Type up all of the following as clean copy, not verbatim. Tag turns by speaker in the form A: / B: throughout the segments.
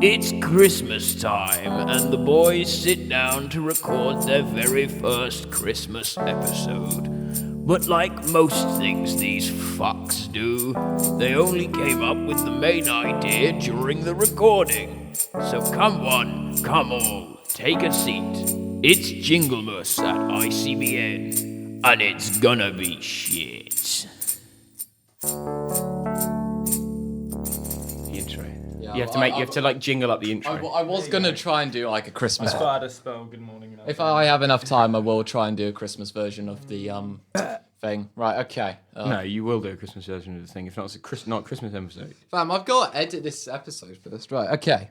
A: It's Christmas time, and the boys sit down to record their very first Christmas episode. But like most things these fucks do, they only came up with the main idea during the recording. So come one, come all, take a seat. It's Jinglemas at ICBN, and it's gonna be shit.
B: The intro.
C: Yeah,
B: You have to like jingle up the intro.
C: I was gonna try and do like a Christmas.
D: I had to spell good morning.
C: If I have enough time, I will try and do a Christmas version of the thing. Right? Okay.
B: No, you will do a Christmas version of the thing. If not, it's not a Christmas episode.
C: Fam, I've got to edit this episode first. Right? Okay.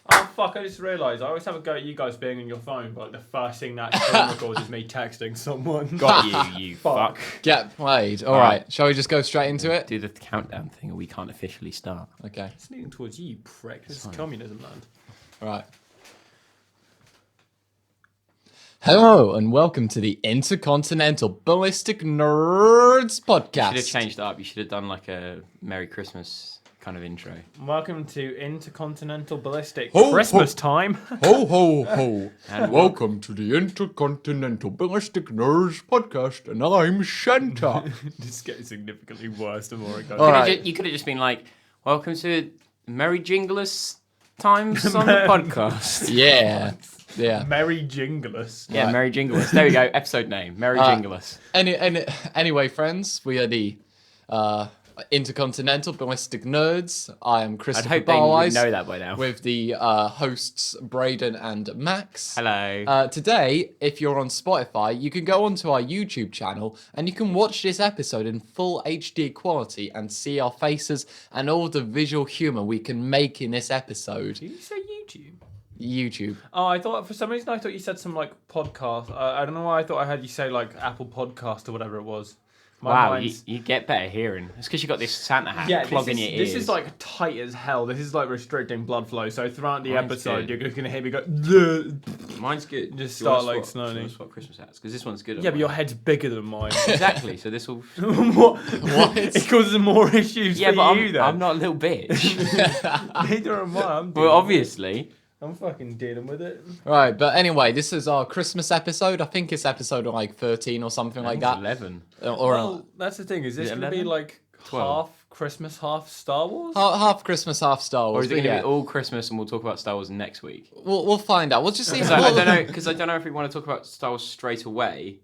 D: Oh fuck! I just realised I always have a go at you guys being on your phone, but like the first thing that phone records is me texting someone.
B: Got you fuck.
C: Get played. All right. Shall we just go straight into it?
B: Do the countdown thing, or we can't officially start.
C: Okay.
D: It's leaning towards you, prick. This is communism land.
C: All right. Hello and welcome to the Intercontinental Ballistic Nerds podcast.
B: You should have changed it up. You should have done like a Merry Christmas kind of intro.
D: Welcome to Intercontinental Ballistic
C: Ho,
D: Christmas
C: ho.
D: time.
C: Ho ho ho!
B: And
C: welcome to the Intercontinental Ballistic Nerds podcast, and I'm Santa.
D: This gets significantly worse the more it goes.
C: All right.
B: You could have just been like, "Welcome to Merry Jingless Times on the podcast."
C: Yeah.
D: Merry Jingless.
B: Yeah,
C: Right.
B: Merry Jingless. There we go. Episode name: Merry Jingless.
C: Anyway, friends, we are the Intercontinental Ballistic Nerds. I am
B: I'd
C: Christopher
B: hope they would
C: Barwise
B: know that by now.
C: with the hosts Braden and Max.
B: Hello.
C: Today, if you're on Spotify, you can go onto our YouTube channel and you can watch this episode in full HD quality and see our faces and all the visual humor we can make in this episode.
D: Did you say YouTube?
C: YouTube.
D: Oh, I thought for some reason I thought you said some like podcast. I don't know why I thought I heard you say like Apple Podcast or whatever it was. My
B: Wow,
D: mind's-
B: you get better hearing. It's because you got this Santa hat clogging your ears.
D: This is like tight as hell. This is like restricting blood flow. So throughout the
B: Mine's
D: episode,
B: good.
D: you're just gonna hear me go. "Bleh."
B: Mine's good.
D: Just
B: Do you wanna
D: start, like,
B: swap-
D: snowing.
B: do you wanna swap Christmas hats because this one's good.
D: Yeah, but your head's bigger than mine.
B: exactly. So this will.
D: what?
C: What?
D: It causes more issues
B: Yeah,
D: for
B: but
D: you then.
B: I'm not a little bitch.
D: Neither am I.
B: Well, obviously.
D: I'm fucking dealing with it.
C: Right, but anyway, this is our Christmas episode. I think it's episode like 13 or something like that.
B: 11.
C: Or
D: Well, that's the thing. Is this
B: Is it
D: gonna be
B: 11?
D: like
B: 12?
D: half Christmas, half Star Wars?
C: half Christmas, half Star
B: Or
C: Wars.
B: is it
C: but
B: going to
C: yeah,
B: be all Christmas and we'll talk about Star Wars next week?
C: we'll find out. We'll just see.
B: Because I don't know. Because I don't know if we want to talk about Star Wars straight away.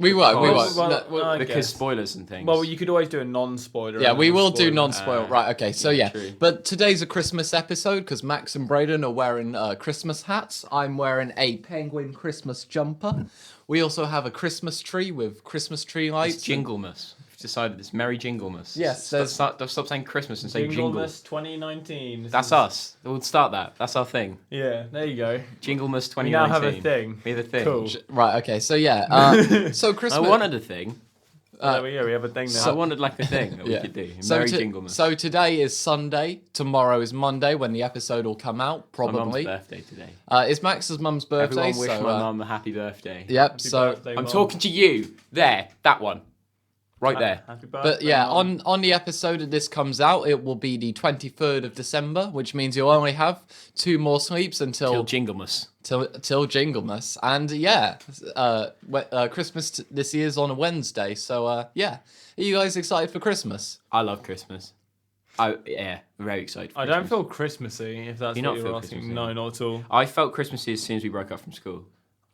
C: We won't. We
B: Because-
C: won't.
D: Well,
C: No, we'll-
D: I
B: because
D: guess.
B: spoilers and things.
D: Well, you could always do a non-spoiler.
C: Yeah,
D: and
C: we
D: a
C: will do
D: spoiler.
C: non-spoil. Right, okay. So
B: yeah,
C: yeah,
B: true.
C: but today's a Christmas episode because Max and Braden are wearing Christmas hats. I'm wearing a penguin Christmas jumper. We also have a Christmas tree with Christmas tree
B: It's
C: lights.
B: Jinglemas. We've decided it's Merry Jinglemas.
C: Yes,
B: Stop saying Christmas and say Jingle.
D: Jinglemas 2019. This
B: That's
D: is-
B: us. We'll start that. That's our thing.
D: Yeah, there you go.
B: Jinglemas 2019.
D: We now have a thing.
B: We have a thing.
D: Cool.
C: Right, okay. So yeah, so
B: I
C: Christmas.
B: wanted a thing.
D: We have a thing now.
B: I wanted like a thing that we
C: Yeah.
B: could do.
C: So,
B: Merry Jinglemas.
C: so today is Sunday. Tomorrow is Monday when the episode will come out.
B: My mum's
C: Probably.
B: birthday today.
C: It's Max's mum's birthday.
B: Everyone wish
C: so,
B: my mum a happy birthday.
C: Yep.
D: Happy
C: So
D: birthday,
B: I'm
D: Mum.
B: talking to you. There. That one. Right there.
D: Happy birthday,
C: But yeah,
D: Mum.
C: on the episode that this comes out, it will be the 23rd of December, which means you'll only have 2 more sleeps
B: Till
C: until
B: Jinglemas.
C: till Jinglemas. And yeah, Christmas this year's on a Wednesday, so yeah. Are you guys excited for Christmas?
B: I love Christmas. Yeah, very excited. For
D: I don't
B: Christmas.
D: feel Christmassy, if that's
B: Do you
D: what
B: not
D: you're
B: feel
D: asking.
B: Christmassy?
D: No, not at all.
B: I felt Christmassy as soon as we broke up from school.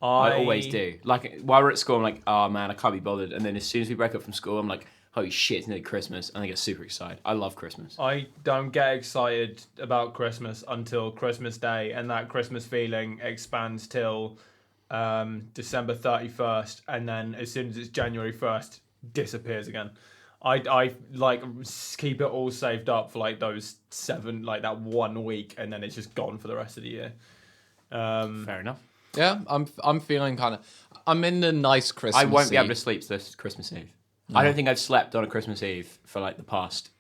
B: I always do. Like while we're at school, I'm like, oh man, I can't be bothered. And then as soon as we break up from school, I'm like, holy shit, it's nearly Christmas, and I get super excited. I love Christmas.
D: I don't get excited about Christmas until Christmas Day, and that Christmas feeling expands till December 31st, and then as soon as it's January 1st, disappears again. I like keep it all saved up for like those 7, like that 1 week, and then it's just gone for the rest of the year.
B: Fair enough.
C: Yeah, I'm feeling kind of. I'm in the nice Christmas.
B: I won't be able to sleep this Christmas Eve. I don't think I've slept on a Christmas Eve for like the past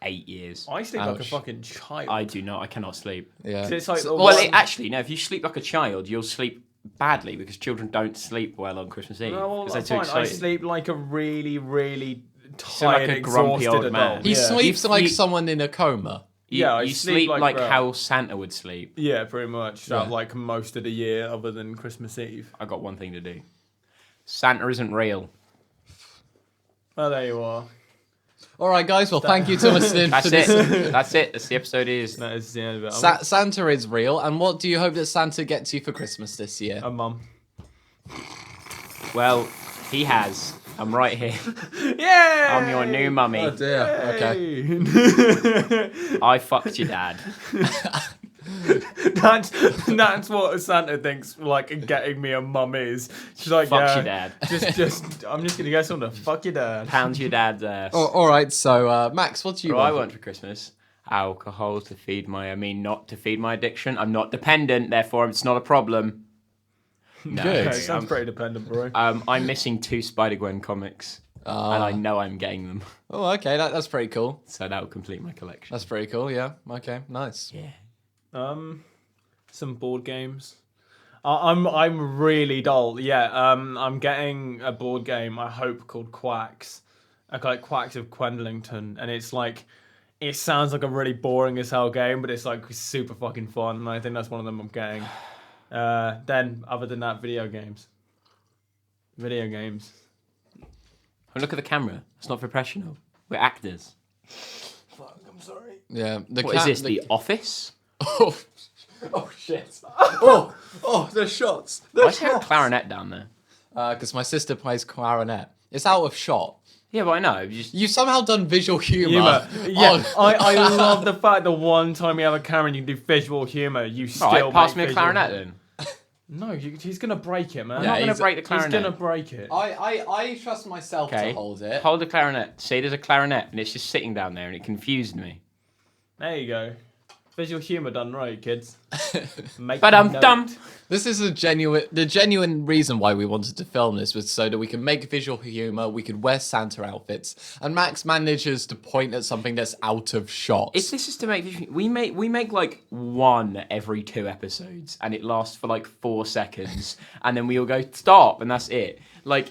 B: 8 years.
D: I sleep like a
C: Ouch.
D: fucking child.
B: I do not. I cannot sleep.
C: Yeah.
D: It's like
C: So-
B: Well, actually, no. If you sleep like a child, you'll sleep badly because children don't sleep well on Christmas Eve
D: No, well,
B: because they're
D: fine.
B: too
D: I
B: excited.
D: sleep like a really, really tired,
B: like a grumpy
D: exhausted
B: old man.
D: adult.
C: He
D: Yeah.
C: sleeps like
B: You-
C: someone in a coma.
B: You sleep like how Santa would sleep.
D: Yeah, pretty much. Throughout
C: Yeah.
D: like most of the year, other than Christmas Eve.
B: I got one thing to do. Santa isn't real.
D: Oh, there you are.
C: All right, guys. Well, thank you to listening
B: That's
C: to
B: it.
C: this.
B: That's it. That's the episode is.
D: That is the end of it.
C: Santa is real, and what do you hope that Santa gets you for Christmas this year?
D: A mum.
B: Well, he has. I'm right here.
D: Yeah.
B: I'm your new mummy.
C: Oh dear. Okay.
B: I fucked your dad.
D: That's what Santa thinks. Like getting me a mum is. She's like,
B: Fuck
D: yeah,
B: your dad.
D: Just. I'm just gonna get something to fuck your dad.
B: Pound your dad's ass.
C: Oh, all right. So, Max, what do you
B: What I
C: want?
B: want for Christmas? Alcohol to feed my. Not to feed my addiction. I'm not dependent, therefore it's not a problem. No,
C: Good.
D: Okay, sounds pretty dependent, bro.
B: I'm missing 2 Spider-Gwen comics, and I know I'm getting them,
C: Oh, okay. That's pretty cool.
B: so that will complete my collection.
C: That's pretty cool. Yeah. Okay. Nice.
B: Yeah.
D: Some board games. I'm really dull. Yeah. I'm getting a board game. I hope called Quacks. Like Quacks of Quendlington, and it's like. It sounds like a really boring as hell game, but it's like super fucking fun, and I think that's one of them I'm getting. Then, other than that, video games. Video games.
B: Oh, look at the camera. It's not professional. We're actors.
D: Fuck, I'm sorry.
C: Yeah.
B: What is this? The Office?
C: Oh, oh shit. Oh, the shots.
B: Why is there a clarinet down there?
C: Because my sister plays clarinet. It's out of shot.
B: Yeah, but I know.
C: You've somehow done visual humor.
D: Yeah,
C: on-
D: I love the fact that one time you have a camera and you can do visual humor, you still
B: Alright, pass
D: make
B: me a
D: visual-
B: clarinet then.
D: No, he's gonna break it, man.
B: I'm not going
C: he's-
B: to break the clarinet.
D: He's gonna break it.
C: I trust myself
B: Okay.
C: to hold it.
B: Hold the clarinet. See, there's a clarinet, and it's just sitting down there, and it confused me.
D: There you go. Visual humor done right, kids. Make
B: But I'm
D: note.
B: dumb.
C: This is the genuine reason why we wanted to film this was so that we can make visual humor, we could wear Santa outfits, and Max manages to point at something that's out of shot.
B: If this is to make, we make like one every 2 episodes, and it lasts for like 4 seconds, and then we all go stop, and that's it. Like,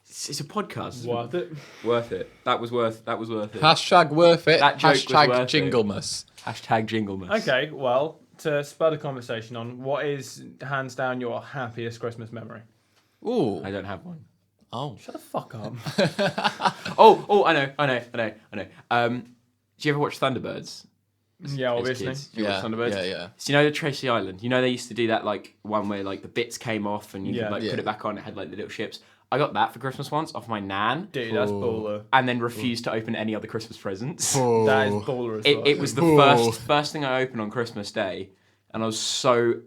B: it's a podcast.
D: Worth it.
B: Worth it. That was worth it.
C: Hashtag worth it.
B: That joke was
C: Hashtag
B: worth it.
C: Jinglemas.
B: Hashtag Jinglemas.
D: Okay, well, to spur the conversation on, what is hands down your happiest Christmas memory?
C: Ooh.
B: I don't have one.
C: Oh.
D: Shut the fuck up.
B: Oh, I know. Do you ever watch Thunderbirds?
D: Yeah,
B: as
D: obviously.
B: kids? Do you watch Thunderbirds?
C: Yeah.
B: So you know the Tracy Island? You know they used to do that like one where like the bits came off and you
D: Yeah.
B: could like
C: Yeah.
B: put it back on. It had like the little ships. I got that for Christmas once off my nan,
D: Dude, that's
C: Ooh.
D: baller.
B: and then refused to open any other Christmas presents.
D: That is baller as well.
B: It was the
C: Ooh.
B: first thing I opened on Christmas Day, and I was so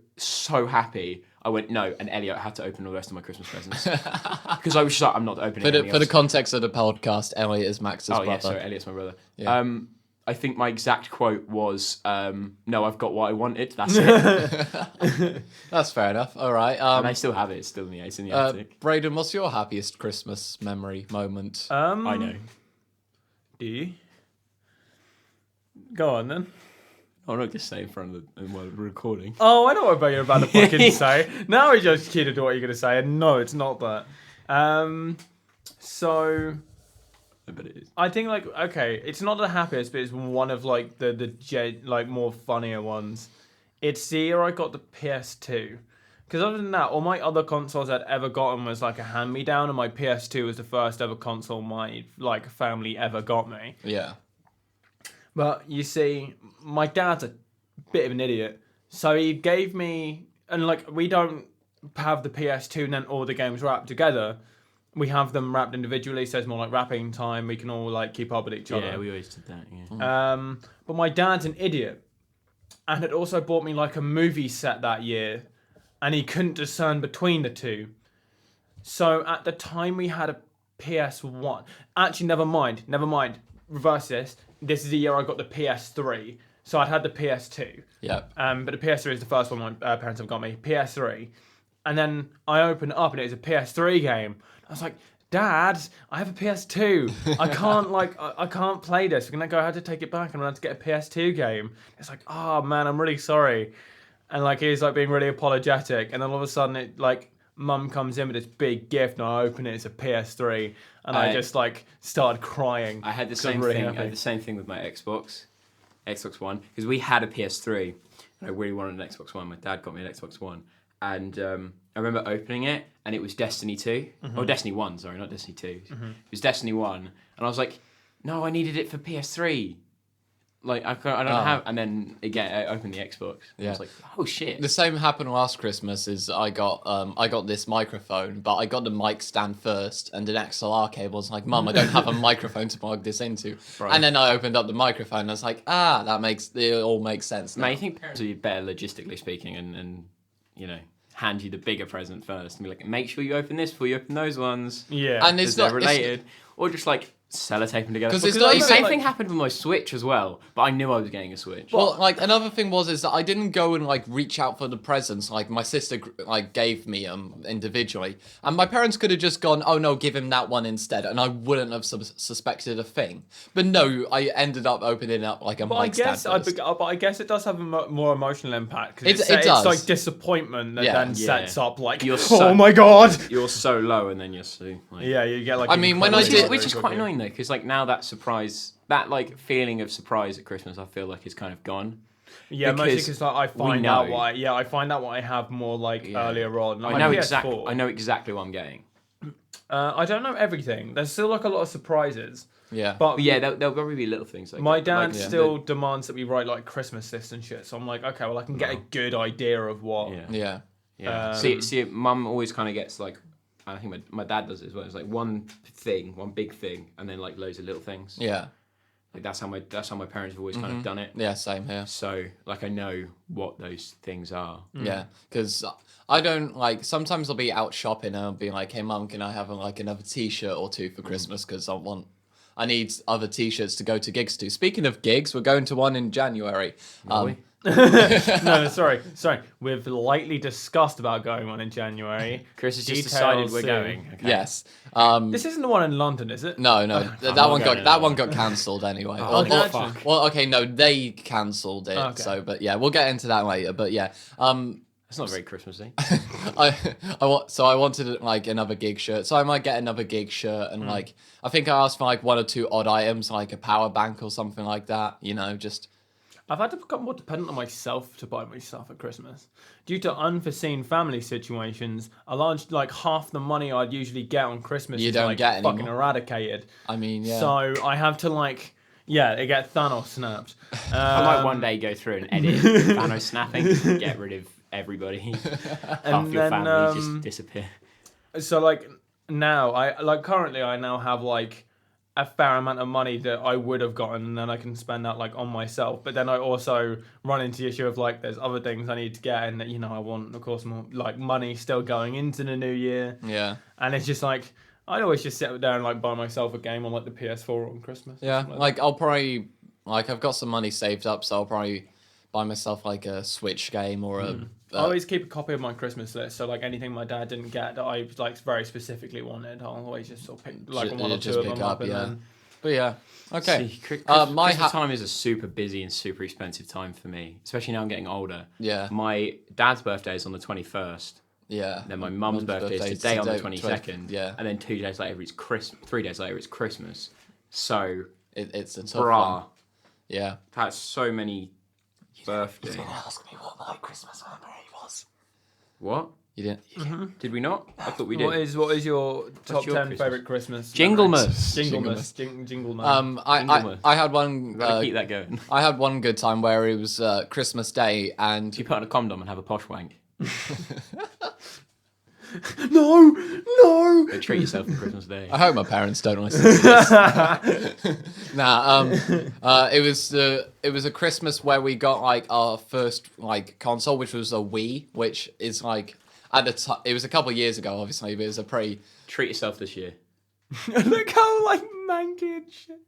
B: happy. I went no, and Elliot had to open all the rest of my Christmas presents because I was just like, I'm not opening.
C: For the
B: anything else.
C: context of the podcast, Elliot is Max's
B: Oh
C: brother.
B: yeah, sorry, Elliot's my brother.
C: Yeah.
B: I think my exact quote was, "No, I've got what I wanted. That's it."
C: That's fair enough. All right.
B: And I still have it. It's still in the attic.
C: Braden, what's your happiest Christmas memory moment?
B: I know.
D: Do you? Go on then.
B: I'm not just say in front of while we're recording.
D: Oh, I know what you're about to fucking say. Now we just keen to do what you're gonna say, and no, it's not that. So
B: I bet it is.
D: I think like okay, it's not the happiest, but it's one of like the more funnier ones. It's the year I got the PS2. Because other than that, all my other consoles I'd ever gotten was like a hand-me-down, and my PS2 was the first ever console my like family ever got me.
C: Yeah.
D: But you see, my dad's a bit of an idiot. So he gave me, and like we don't have the PS2 and then all the games wrapped together. We have them wrapped individually, so it's more like wrapping time. We can all like keep up with each other.
B: Yeah, we always did that. Yeah.
D: But my dad's an idiot, and had also bought me like a movie set that year, and he couldn't discern between the two. So at the time we had a PS1. Actually, never mind. Reverse this. This is the year I got the PS3. So I'd had the PS2.
C: Yeah.
D: But the PS3 is the first one my parents have got me. PS3. And then I opened it up and it was a PS3 game. I was like, Dad, I have a PS2. I can't I can't play this. We're gonna have to take it back and I'm gonna have to get a PS2 game. It's like, oh man, I'm really sorry. And like he was like being really apologetic. And then all of a sudden it like Mum comes in with this big gift, and I open it. It's a PS3, and I just like started crying.
B: I had the
D: 'cause
B: same
D: I'm really
B: thing. I
D: happy.
B: had the same thing with my Xbox One, because we had a PS3, and I really wanted an Xbox One. My dad got me an Xbox One, and I remember opening it, and it was Destiny 2, or Destiny 1. Sorry, not Destiny 2. It was Destiny 1, and I was like, no, I needed it for PS3. Like I don't have, and then again I opened the Xbox. And I was like, oh shit.
C: The same happened last Christmas. Is I got this microphone, but I got the mic stand first and an XLR cable. I was like, Mum, I don't have a microphone to plug this into.
B: Right.
C: And then I opened up the microphone and I was like, it all makes sense now.
B: Man, you think parents would be better logistically speaking, and hand you the bigger present first and be like, make sure you open this before you open those ones.
D: Yeah.
C: And
B: Because they're related, or just like sellotape them together.
C: 'Cause
B: Because
C: it's not
B: the
C: even
B: same
C: like-
B: thing happened with my Switch as well, but I knew I was getting a Switch.
C: Well, like another thing is that I didn't go and like reach out for the presents. Like my sister like gave me individually, and my parents could have just gone, "Oh no, give him that one instead," and I wouldn't have suspected a thing. But no, I ended up opening up like a
D: But I
C: mic
D: guess
C: stand first.
D: but I guess it does have a more emotional impact because
C: It does.
D: It's like disappointment that then sets up like,
B: You're
D: oh
B: so-
D: my god.
B: You're so low, and then you're so like.
D: Yeah, you get like.
C: I mean, when I
D: incredibly
C: did-
B: Which is
D: very
B: quite
D: quickly.
B: annoying though, because like now that surprise, that like feeling of surprise at Christmas, I feel like is kind of gone.
D: Yeah, mostly
B: because
D: because like, I find
B: know.
D: out what I find out what I have more like earlier on. Like,
B: I know
D: PS4,
B: I know exactly what I'm getting.
D: I don't know everything. There's still like a lot of surprises.
C: Yeah.
D: But
B: But yeah, there'll probably be little things. Like
D: my
B: that,
D: dad
B: like,
D: still demands that we write like Christmas lists and shit. So I'm like, okay, well I can get a good idea of what.
B: Yeah.
C: Yeah.
B: Yeah. See, Mum always kind of gets like, I think my dad does it as well. It's like one big thing, and then like loads of little things.
C: Yeah.
B: Like that's how my parents have always kind of done it.
C: Yeah. Same here.
B: So like I know what those things are.
C: Yeah, because I don't like. Sometimes I'll be out shopping and I'll be like, "Hey, Mum, can I have like another T-shirt or two for Christmas? Because I need other T-shirts to go to gigs to." Speaking of gigs, we're going to one in January.
D: No, sorry. We've lightly discussed about going on in January.
B: Chris has just
D: Details
B: decided we're
D: soon.
B: going. Okay.
C: Yes.
D: This isn't the one in London, is it?
C: No, that one got cancelled anyway.
B: Oh,
C: Or-
B: fuck.
C: Well, okay, no, they cancelled it.
D: Okay.
C: So, but yeah, we'll get into that later. But yeah,
B: It's not very Christmassy.
C: I wanted like another gig shirt, so I might get another gig shirt, and like I think I asked for like one or two odd items, like a power bank or something like that. Just
D: I've had to become more dependent on myself to buy my stuff at Christmas. Due to unforeseen family situations, a large, like half the money I'd usually get on Christmas
C: You
D: is
C: don't
D: like
C: get
D: fucking
C: anymore.
D: eradicated.
C: I mean, yeah.
D: So I have to like, it get Thanos snapped.
B: I might one day go through and edit Thanos snapping, and get rid of everybody. Half your
D: then,
B: family just disappear.
D: So like now, currently I now have like a fair amount of money that I would have gotten, and then I can spend that like on myself. But then I also run into the issue of like there's other things I need to get, and I want, of course, more like money still going into the new year.
C: Yeah.
D: And it's just like I'd always just sit there and like buy myself a game on like the PS4 on Christmas. or
C: Yeah,
D: something
C: like I'll probably I've got some money saved up, so I'll probably buy myself like a Switch game or a.
D: I always keep a copy of my Christmas list, so like anything my dad didn't get that I like very specifically wanted, I'll always just sort of pick like one or
C: just
D: two of
C: pick
D: them up, and
C: yeah.
D: then
C: But yeah, okay.
B: See,
C: my
B: Christmas time is a super busy and super expensive time for me, especially now I'm getting older.
C: Yeah.
B: My dad's birthday is on the 21st.
C: Yeah.
B: Then my mum's birthday is today on the 22nd.
C: Yeah.
B: And then 2 days later it's 3 days later it's Christmas. So,
C: It's a tough
B: brah,
C: one. Yeah.
B: that's so many birthdays.
C: Ask me what my Christmas memory was.
B: What?
C: You didn't.
B: Did we not? I thought we did.
D: what is your top
B: your
D: 10
B: Christmas?
D: favorite Christmas?
B: Jinglemas.
D: Jinglemas. Jinglemas.
C: I had one.
B: We've got to keep that going.
C: I had one good time where it was Christmas Day, and
B: You put on a condom and have a posh wank.
D: No.
B: Go treat yourself for Christmas Day.
C: I hope my parents don't listen to this. It was a Christmas where we got like our first like console, which was a Wii, which is like at the time it was a couple of years ago, obviously, but it was a pretty.
B: Treat yourself this year.
D: Look how like manky and shit.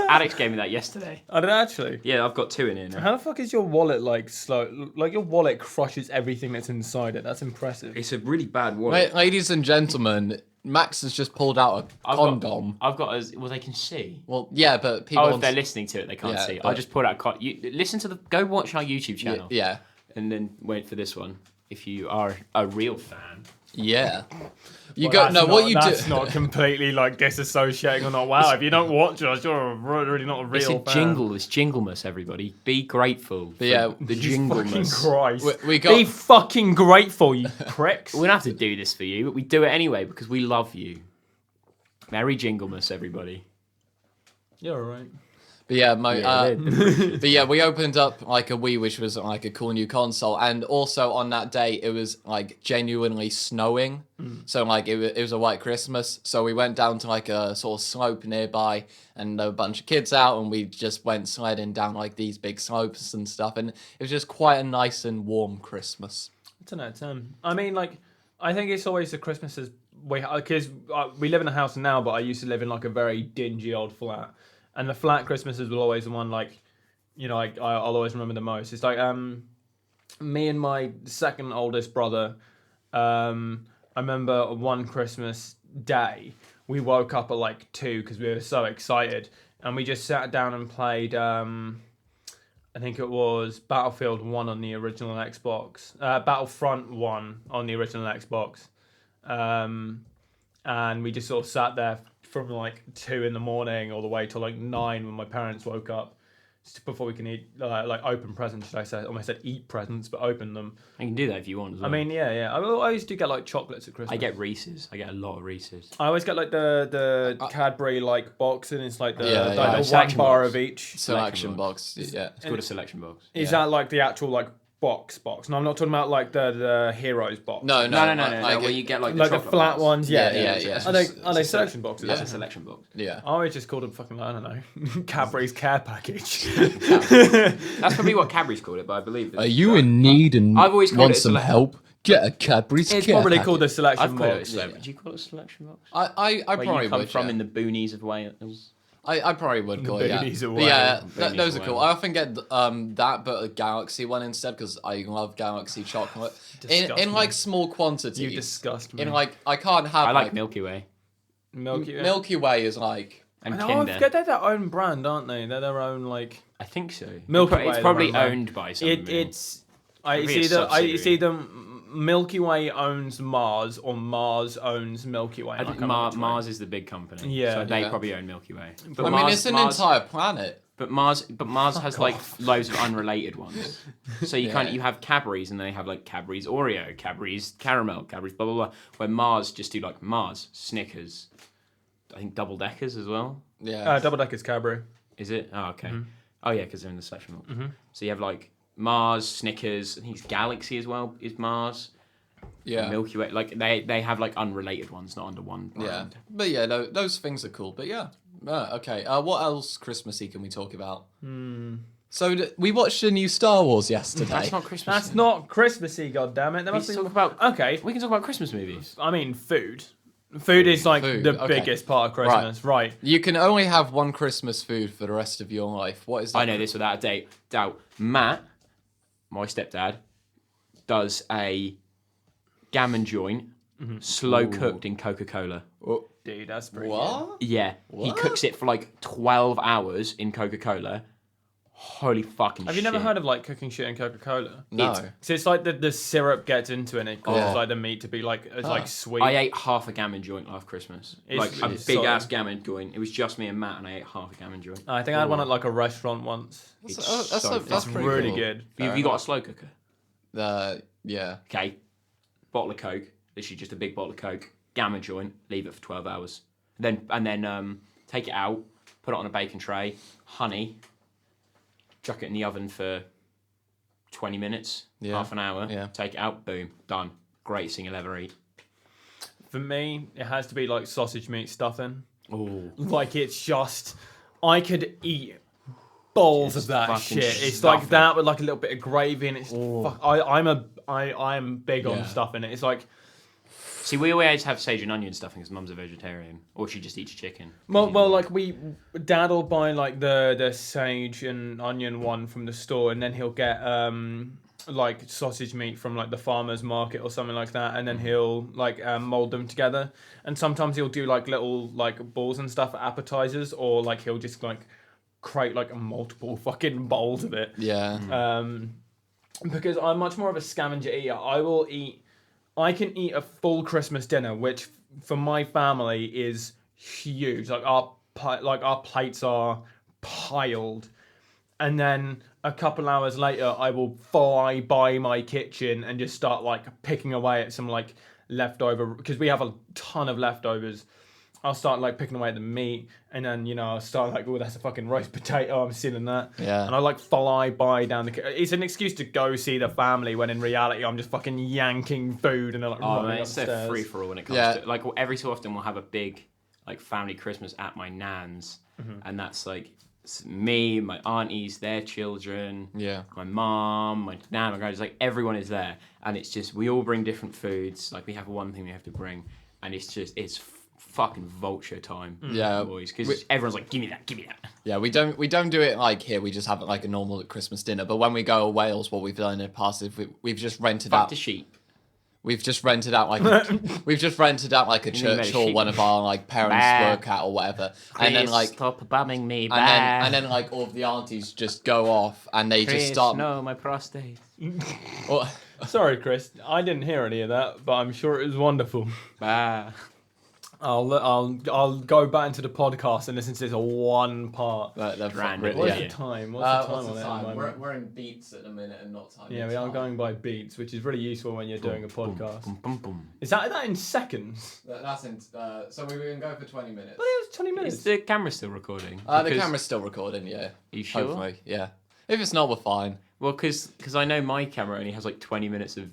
B: Alex gave me that yesterday.
D: I don't actually.
B: Yeah, I've got 2 in here now.
D: How the fuck is your wallet like slow? Like your wallet crushes everything that's inside it. That's impressive.
B: It's a really bad wallet.
C: Ladies and gentlemen, Max has just pulled out a condom.
B: I've got well, they can see.
C: Well, yeah, but people.
B: If they're listening to it, they can't
C: Yeah,
B: see.
C: but-
B: I just pulled out. Listen to go watch our YouTube channel.
C: Yeah.
B: And then wait for this one. if you are a real fan.
C: Yeah. You
D: Well,
C: go. No, what you do.
D: That's not completely like disassociating or not. Wow, if you don't watch us, you're really not a real
B: It's a
D: fan.
B: jingle. It's Jinglemas, everybody. Be grateful. For
C: yeah,
B: the
D: Fucking
B: Jinglemas.
D: Christ.
C: We
D: Be
C: got.
D: fucking grateful, you pricks.
B: We don't have to do this for you, but we do it anyway because we love you. Merry Jinglemas, everybody.
D: You're alright.
C: But yeah,
B: Yeah,
C: but yeah, we opened up like a Wii, which was like a cool new console, and also on that day it was like genuinely snowing, so like it was a white Christmas. So we went down to like a sort of slope nearby, and there were a bunch of kids out, and we just went sledding down like these big slopes and stuff, and it was just quite a nice and warm Christmas.
D: It's an out of 10. I mean, like, I think it's always the Christmases because we live in a house now, but I used to live in like a very dingy old flat. And the flat Christmases were always the one, like, you know, I'll always remember the most. It's like me and my second oldest brother, I remember one Christmas day, we woke up at like 2 because we were so excited. And we just sat down and played, I think it was Battlefield 1 on the original Xbox. Battlefront 1 on the original Xbox. And we just sort of sat there from like 2 in the morning all the way till like 9 when my parents woke up, just before we can eat, like open presents, should I say? Almost said eat presents, but open them.
B: You can do that if you want as well.
D: I mean, yeah. I always do get like chocolates at Christmas.
B: I get Reese's. I get a lot of Reese's.
D: I always get like the Cadbury like box, and it's like the,
C: Yeah,
D: like
C: yeah.
D: the one
B: Selection
D: bar
B: box.
D: of each.
C: Selection box. Yeah.
B: It's called a selection box.
D: Is that like the actual like box? No, I'm not talking about like the Heroes box.
C: No.
B: No.
C: Like,
B: Where you get like
D: Like the
B: chocolate
D: flat
B: ones.
D: ones. Yeah.
C: Yeah.
D: Are they selection boxes?
B: That's a selection box.
C: Yeah.
D: I always just called them fucking, I don't know, Cadbury's care package.
B: That's probably what Cadbury's called it, but I believe it's
C: Are you in need and
B: I've always called
C: want
B: it a
C: some help? Get a Cadbury's
D: It's
C: care
D: probably
C: packet.
D: called a selection
B: I've called it a
D: box.
B: selection. Do you call it a selection box?
C: I
B: Where
C: probably
B: you come
C: would.
B: from
C: Yeah.
B: in the boonies of Wales.
C: I probably would call it. Yeah,
D: Boonies
C: but
D: away.
C: yeah,
B: Boonies
C: those are
B: away.
C: cool. I often get that, but a Galaxy one instead because I love Galaxy chocolate
D: Disgust
C: in
D: me.
C: like small quantities.
D: You disgust me.
C: In like I can't have
B: I like Milky Way
D: Milky
C: Way is like
B: and
D: I
B: Kinder.
D: forget they're their own brand, aren't they? They're their own like.
B: I think so.
D: Milky
B: It's
D: Way,
B: probably
D: the one,
B: owned by someone.
D: It's
B: Probably a
D: it's either Milky Way owns Mars or Mars owns Milky Way.
B: I think Mars is the big company.
D: Yeah.
B: So they
C: Yeah.
B: probably own Milky Way.
C: I
B: But
C: mean
B: Mars,
C: it's an
B: Mars,
C: entire planet.
B: But Mars has like loads of unrelated ones. So you
C: Yeah.
B: you have Cadbury's and they have like Cadbury's Oreo, Cadbury's Caramel, Cadbury's blah blah blah. Where Mars just do like Mars, Snickers, I think double deckers as well.
C: Yeah.
D: Double Decker's Cadbury.
B: Is it? Oh okay.
D: Mm-hmm.
B: Oh yeah, because they're in the selection box. So you have like Mars, Snickers. I think it's Galaxy as well. Is Mars?
C: Yeah.
B: Milky Way. Like they have like unrelated ones, not under one
C: Yeah.
B: brand.
C: But yeah, those things are cool. But yeah. Okay. What else Christmassy can we talk about? So we watched a new Star Wars yesterday.
B: That's not Christmas.
D: That's not Christmassy, goddammit. There
B: We
D: must
B: can
D: be.
B: talk about.
D: Okay,
B: We can talk about Christmas movies.
D: I mean food. Food is like
C: Food,
D: the
C: okay.
D: biggest part of Christmas, right?
C: You can only have one Christmas food for the rest of your life. What is that?
B: I know this without a doubt. Matt, my stepdad, does a gammon joint, slow cooked in Coca-Cola.
C: Oh,
D: Dude, that's pretty good.
C: what?
B: Yeah, he cooks it for like 12 hours in Coca-Cola. Holy fucking shit.
D: Have you never heard of like cooking shit in Coca-Cola?
C: No.
D: So it's like the syrup gets into it and it causes
C: Oh.
D: like the meat to be like like sweet.
B: I ate half a gammon joint last Christmas. Like a
D: it's
B: big
D: solid.
B: ass gammon joint. It was just me and Matt, and I ate half a gammon joint.
D: I think I had one at like a restaurant once.
B: It's
C: That's
B: so
C: that's
B: fucking
C: pretty
D: really
C: cool.
D: good.
B: Have you got a slow cooker?
C: Yeah.
B: Okay, bottle of Coke. Literally just a big bottle of Coke. Gammon joint. Leave it for 12 hours. Then take it out. Put it on a baking tray. Honey. Chuck it in the oven for 20 minutes.
C: Yeah.
B: Half an hour.
C: Yeah.
B: Take it out. Boom. Done. Greatest thing you'll ever eat.
D: For me, it has to be like sausage meat stuffing.
B: Oh.
D: Like it's just, I could eat bowls
B: Just
D: of that
B: fucking
D: shit. It's
B: stuff
D: like that with like a little bit of gravy, and it's fuck. I'm big on
C: Yeah.
D: stuffing it. It's like,
B: See, we always have sage and onion stuffing because Mum's a vegetarian, or she just eats chicken.
D: well, like Dad will buy like the sage and onion one from the store, and then he'll get like sausage meat from like the farmer's market or something like that, and then he'll like mold them together. And sometimes he'll do like little like balls and stuff for appetizers, or like he'll just like create like multiple fucking bowls of it.
C: Yeah.
D: because I'm much more of a scavenger eater. I can eat a full Christmas dinner, which for my family is huge. Like our plates are piled, and then a couple hours later, I will fly by my kitchen and just start like picking away at some like leftover, because we have a ton of leftovers. I'll start like picking away at the meat, and then I'll start like, oh, that's a fucking roast potato. I'm stealing that.
C: Yeah.
D: And I like fly by down the. It's an excuse to go see the family when in reality I'm just fucking yanking food and they're like
B: Oh,
D: running
B: man, it's a
D: upstairs.
B: free for all when it comes
C: Yeah.
B: to like every so often we'll have a big like family Christmas at my nan's, and that's like me, my aunties, their children,
C: Yeah.
B: my mom, my nan, my guys, like everyone is there, and it's just we all bring different foods. Like we have one thing we have to bring, and it's fucking vulture time,
C: Yeah.
B: boys, because everyone's like, give me that.
C: Yeah, we don't do it like here. We just have it like a normal Christmas dinner. But when we go to Wales, what we've done in the past is we've just rented
B: Fuck
C: out.
B: the sheep.
C: We've just rented out like a church or one of our like parents
B: Bah.
C: work at or whatever, and then
B: Chris,
C: like
B: stop bumming me,
C: and then like all of the aunties just go off and they just start.
B: No, my prostate.
C: Or-
D: Sorry, Chris. I didn't hear any of that, but I'm sure it was wonderful.
B: Bah.
D: I'll go back into the podcast and listen to this one part.
C: the
B: Random.
D: What's
C: yeah.
D: the time? What's the time
C: What's
D: on
C: the
D: it
C: time?
D: at the moment?
C: We're in beats at the minute and not time.
D: Yeah, we are going by beats, which is really useful when you're doing a podcast.
B: Boom, boom, boom.
D: Is that in seconds?
C: That's in. So we can go for 20 minutes.
D: But it was 20
B: Is
D: minutes.
B: the camera still recording?
C: The
B: Because-
C: camera's still recording. Yeah.
B: You sure?
C: Hopefully, yeah. If it's not, we're fine.
B: Well, because I know my camera only has like 20 minutes of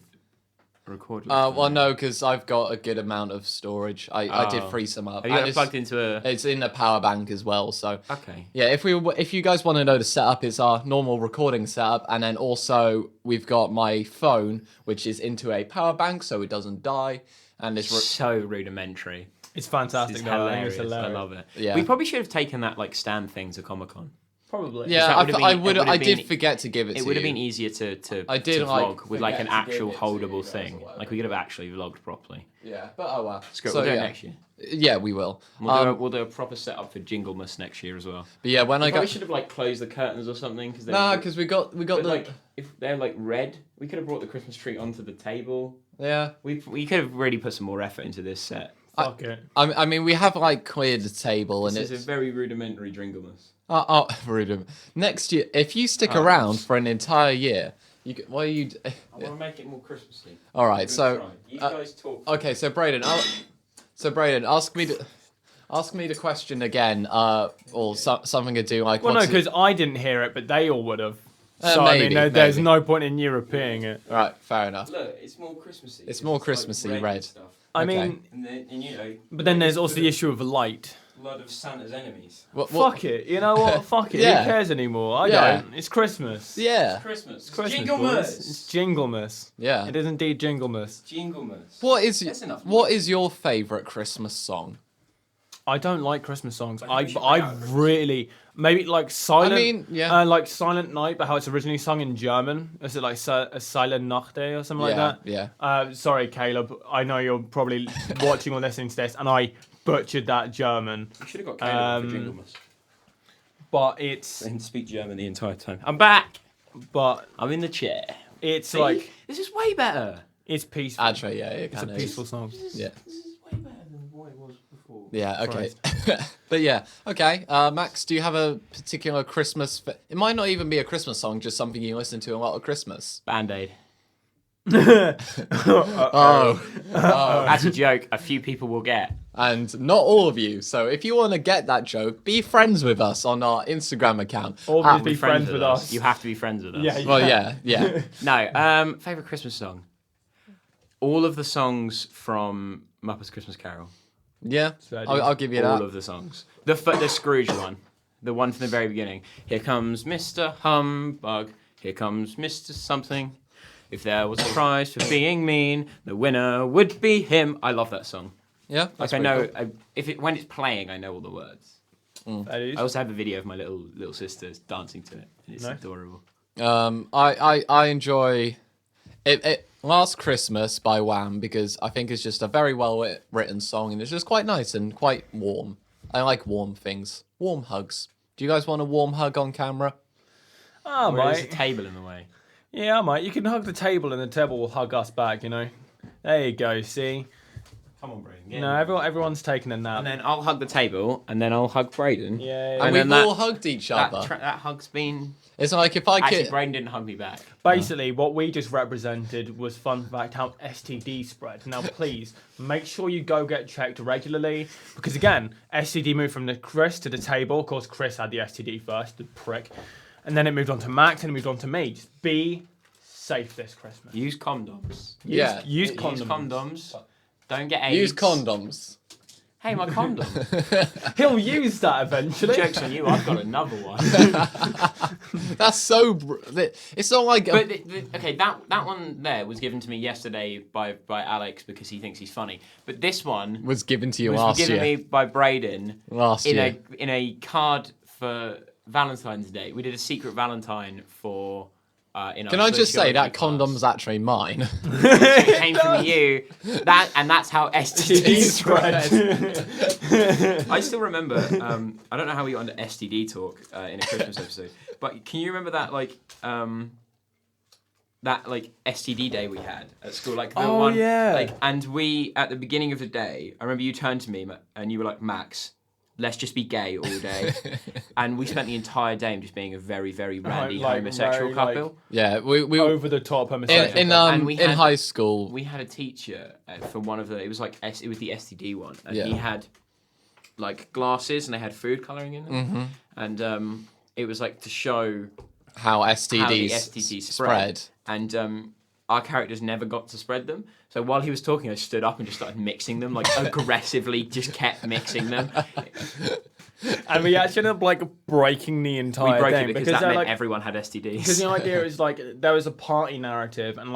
B: recording.
C: Well, no, because I've got a good amount of storage. I did
B: Oh.
C: free some up.
B: Have you got
C: And
B: it plugged into a?
C: it's in a power bank as well, so
B: Okay.
C: yeah. If you guys want to know the setup, it's our normal recording setup, and then also we've got my phone, which is into a power bank, so it doesn't die, and it's
B: So rudimentary.
D: It's fantastic,
B: It's
D: though. I think
B: hilarious.
D: it's hilarious.
B: I love it.
C: Yeah.
B: We probably should have taken that like stand thing to Comic Con.
D: Probably.
C: yeah.
B: that would've been- it would've
C: I did
B: been-
C: forget to give it.
B: It
C: to
B: would have
C: you.
B: been easier to
C: I did,
B: to
C: like,
B: vlog with like an
C: forget to give
B: actual
C: it to you
B: holdable
C: guys
B: thing.
C: or whatever.
B: Like we could have actually vlogged properly.
C: Yeah, but oh well.
B: Screw it,
C: So,
B: we'll do it
C: yeah.
B: next year.
C: Yeah, we will.
B: We'll do a proper setup for Jinglemas next year as well.
C: But yeah, when I
B: We
C: got
B: should have like closed the curtains or something because
C: nah, because we got the
B: like if they're like red, we could have brought the Christmas tree onto the table.
C: yeah.
B: We could have really put some more effort into this set.
D: Fuck it.
C: I mean, we have like cleared the table, and
B: This
C: it's
B: is a very rudimentary Jinglemas.
C: Rude. Next year, if you stick
B: Oh.
C: around for an entire year, what are you?
B: I want to make it more Christmassy.
C: All right,
B: Good
C: so
B: try. You guys talk.
C: okay, so Brayden, ask me the question again, or something to do like.
D: Well, no,
C: what's it-
D: because I didn't hear it, but they all would have. So
C: maybe,
D: there's
C: maybe.
D: no point in you repeating it.
C: All right, fair enough.
B: Look, it's more Christmassy.
C: It's more Christmassy,
B: like
C: red.
B: and stuff.
D: I
C: Okay.
D: mean,
B: And
D: but then there's also the issue of light.
B: blood of Santa's enemies.
C: What-
D: Fuck it. You know what? Fuck it.
C: Yeah.
D: Who cares anymore? I
C: Yeah.
D: don't. It's Christmas.
C: Yeah,
B: Christmas.
D: Christmas, boys. It's Jinglemas.
C: yeah.
D: It is indeed Jinglemas.
B: Jinglemas.
C: What
B: enough.
C: is your favorite Christmas song?
D: I don't like Christmas songs.
B: we should
D: I
B: bring out a
D: really maybe like Silent.
C: I mean, yeah.
D: Like Silent Night, but how it's originally sung in German. Is it like a Silent Nacht or something like that?
C: Yeah.
D: Sorry, Caleb. I know you're probably watching or listening to this, and I butchered that German.
B: We should have got Caleb on for
D: Um,
B: Jinglemas.
D: But it's
B: And speak German the entire time. I'm back.
D: but
B: I'm in the chair.
D: it's
B: See?
D: like
B: This is way better.
D: it's peaceful.
C: Actually, yeah, it
D: It's a
C: kind of is.
D: peaceful song.
C: Yeah.
B: This is way better than what it was before.
C: Yeah, okay. But yeah, okay. Max, do you have a particular Christmas... It might not even be a Christmas song, just something you listen to a lot at Christmas.
B: Band-Aid.
C: Oh.
B: That's a joke a few people will get.
C: And not all of you. So if you want to get that joke, be friends with us on our Instagram account.
D: Or
C: Ah,
D: just be friends with us.
B: You have to be friends with us.
D: Yeah,
C: Well, yeah.
B: No, favourite Christmas song? All of the songs from Muppets Christmas Carol.
C: Yeah,
D: Fair
C: I'll give you
B: All
C: that.
B: of the songs. The Scrooge one. The one from the very beginning. Here comes Mr. Humbug. Here comes Mr. Something. If there was a prize for being mean, the winner would be him. I love that song.
C: Yeah, that's
B: Like I
C: pretty
B: know, when it's playing, I know all the words.
D: That is.
B: I also have a video of my little sisters dancing to it. And it's
D: Nice.
B: adorable.
C: cool. I enjoy it. Last Christmas by Wham because I think it's just a very well written song and it's just quite nice and quite warm. I like warm things. Warm hugs. Do you guys want a warm hug on camera?
D: Oh,
B: There's a
D: mate.
B: table in the way.
D: Yeah, mate. You can hug the table, and the table will hug us back. You know. There you go. See.
B: Come on, Braden.
D: No, everyone's taking a nap.
B: And then I'll hug the table, and then I'll hug Braden.
D: Yeah.
C: And
B: then
C: we've all hugged each other.
B: That hug's been...
C: It's like if I
B: Actually,
C: could.
B: Braden didn't hug me back.
D: Basically, what we just represented was fun fact how STD spread. Now, please make sure you go get checked regularly because again, STD moved from the Chris to the table. Of course, Chris had the STD first, the prick, and then it moved on to Max and it moved on to me. Just be safe this Christmas.
B: Use condoms.
D: Use condoms.
B: Use condoms. Don't get AIDS.
C: Use condoms.
B: Hey, my condom.
D: He'll use that eventually.
B: Joke's on you, I've got another one.
C: That's so. It's not like.
B: But okay, that one there was given to me yesterday by Alex because he thinks he's funny. But this one
C: was given to you
B: was
C: last
B: given
C: year.
B: me by Braden
C: Last year.
B: in a card for Valentine's Day. We did a secret Valentine for.
C: Can I just say that condom's actually mine?
B: It came from you. That's how STD spread. I still remember. I don't know how we got into STD talk in a Christmas episode, but can you remember that STD day we had at school? Like the one.
D: Yeah.
B: And we at the beginning of the day, I remember you turned to me and you were like, Max, let's just be gay all day. And we spent the entire day just being a very, very randy homosexual couple.
C: Yeah, we
D: over the top homosexual.
C: In high school.
B: We had a teacher for one of the. It was the STD one, and
C: Yeah.
B: he had like glasses, and they had food coloring in them,
C: Mm-hmm.
B: and it was like to show
C: How
B: how the
C: STDs
B: STD
C: spread.
B: and our characters never got to spread them. So while he was talking, I stood up and just started mixing them, like aggressively, just kept mixing them.
D: And we actually ended up breaking the entire
B: We broke
D: thing
B: it because that meant
D: like,
B: everyone had STDs.
D: Because the idea is there was a party narrative, and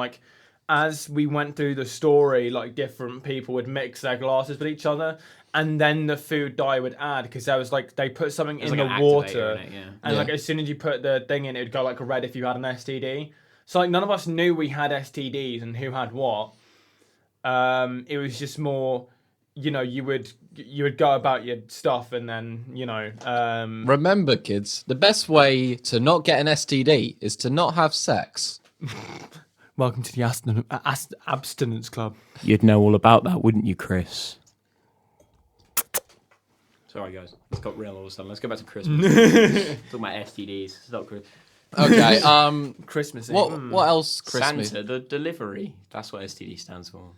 D: as we went through the story, different people would mix their glasses with each other, and then the food dye would add because there was they put something in the water,
B: in it, yeah.
D: and as soon as you put the thing in, it would go red if you had an STD. So none of us knew we had STDs and who had what. It was just more, you would go about your stuff and then
C: Remember, kids, the best way to not get an STD is to not have sex.
D: Welcome to the abstinence club.
B: You'd know all about that, wouldn't you, Chris? Sorry, guys. It's got real all of a sudden. Let's go back to Christmas. Talking about STDs. Stop Christmas.
C: Okay.
D: Christmas Eve.
C: What else? Christmas.
B: Santa the Delivery. That's what STD stands for.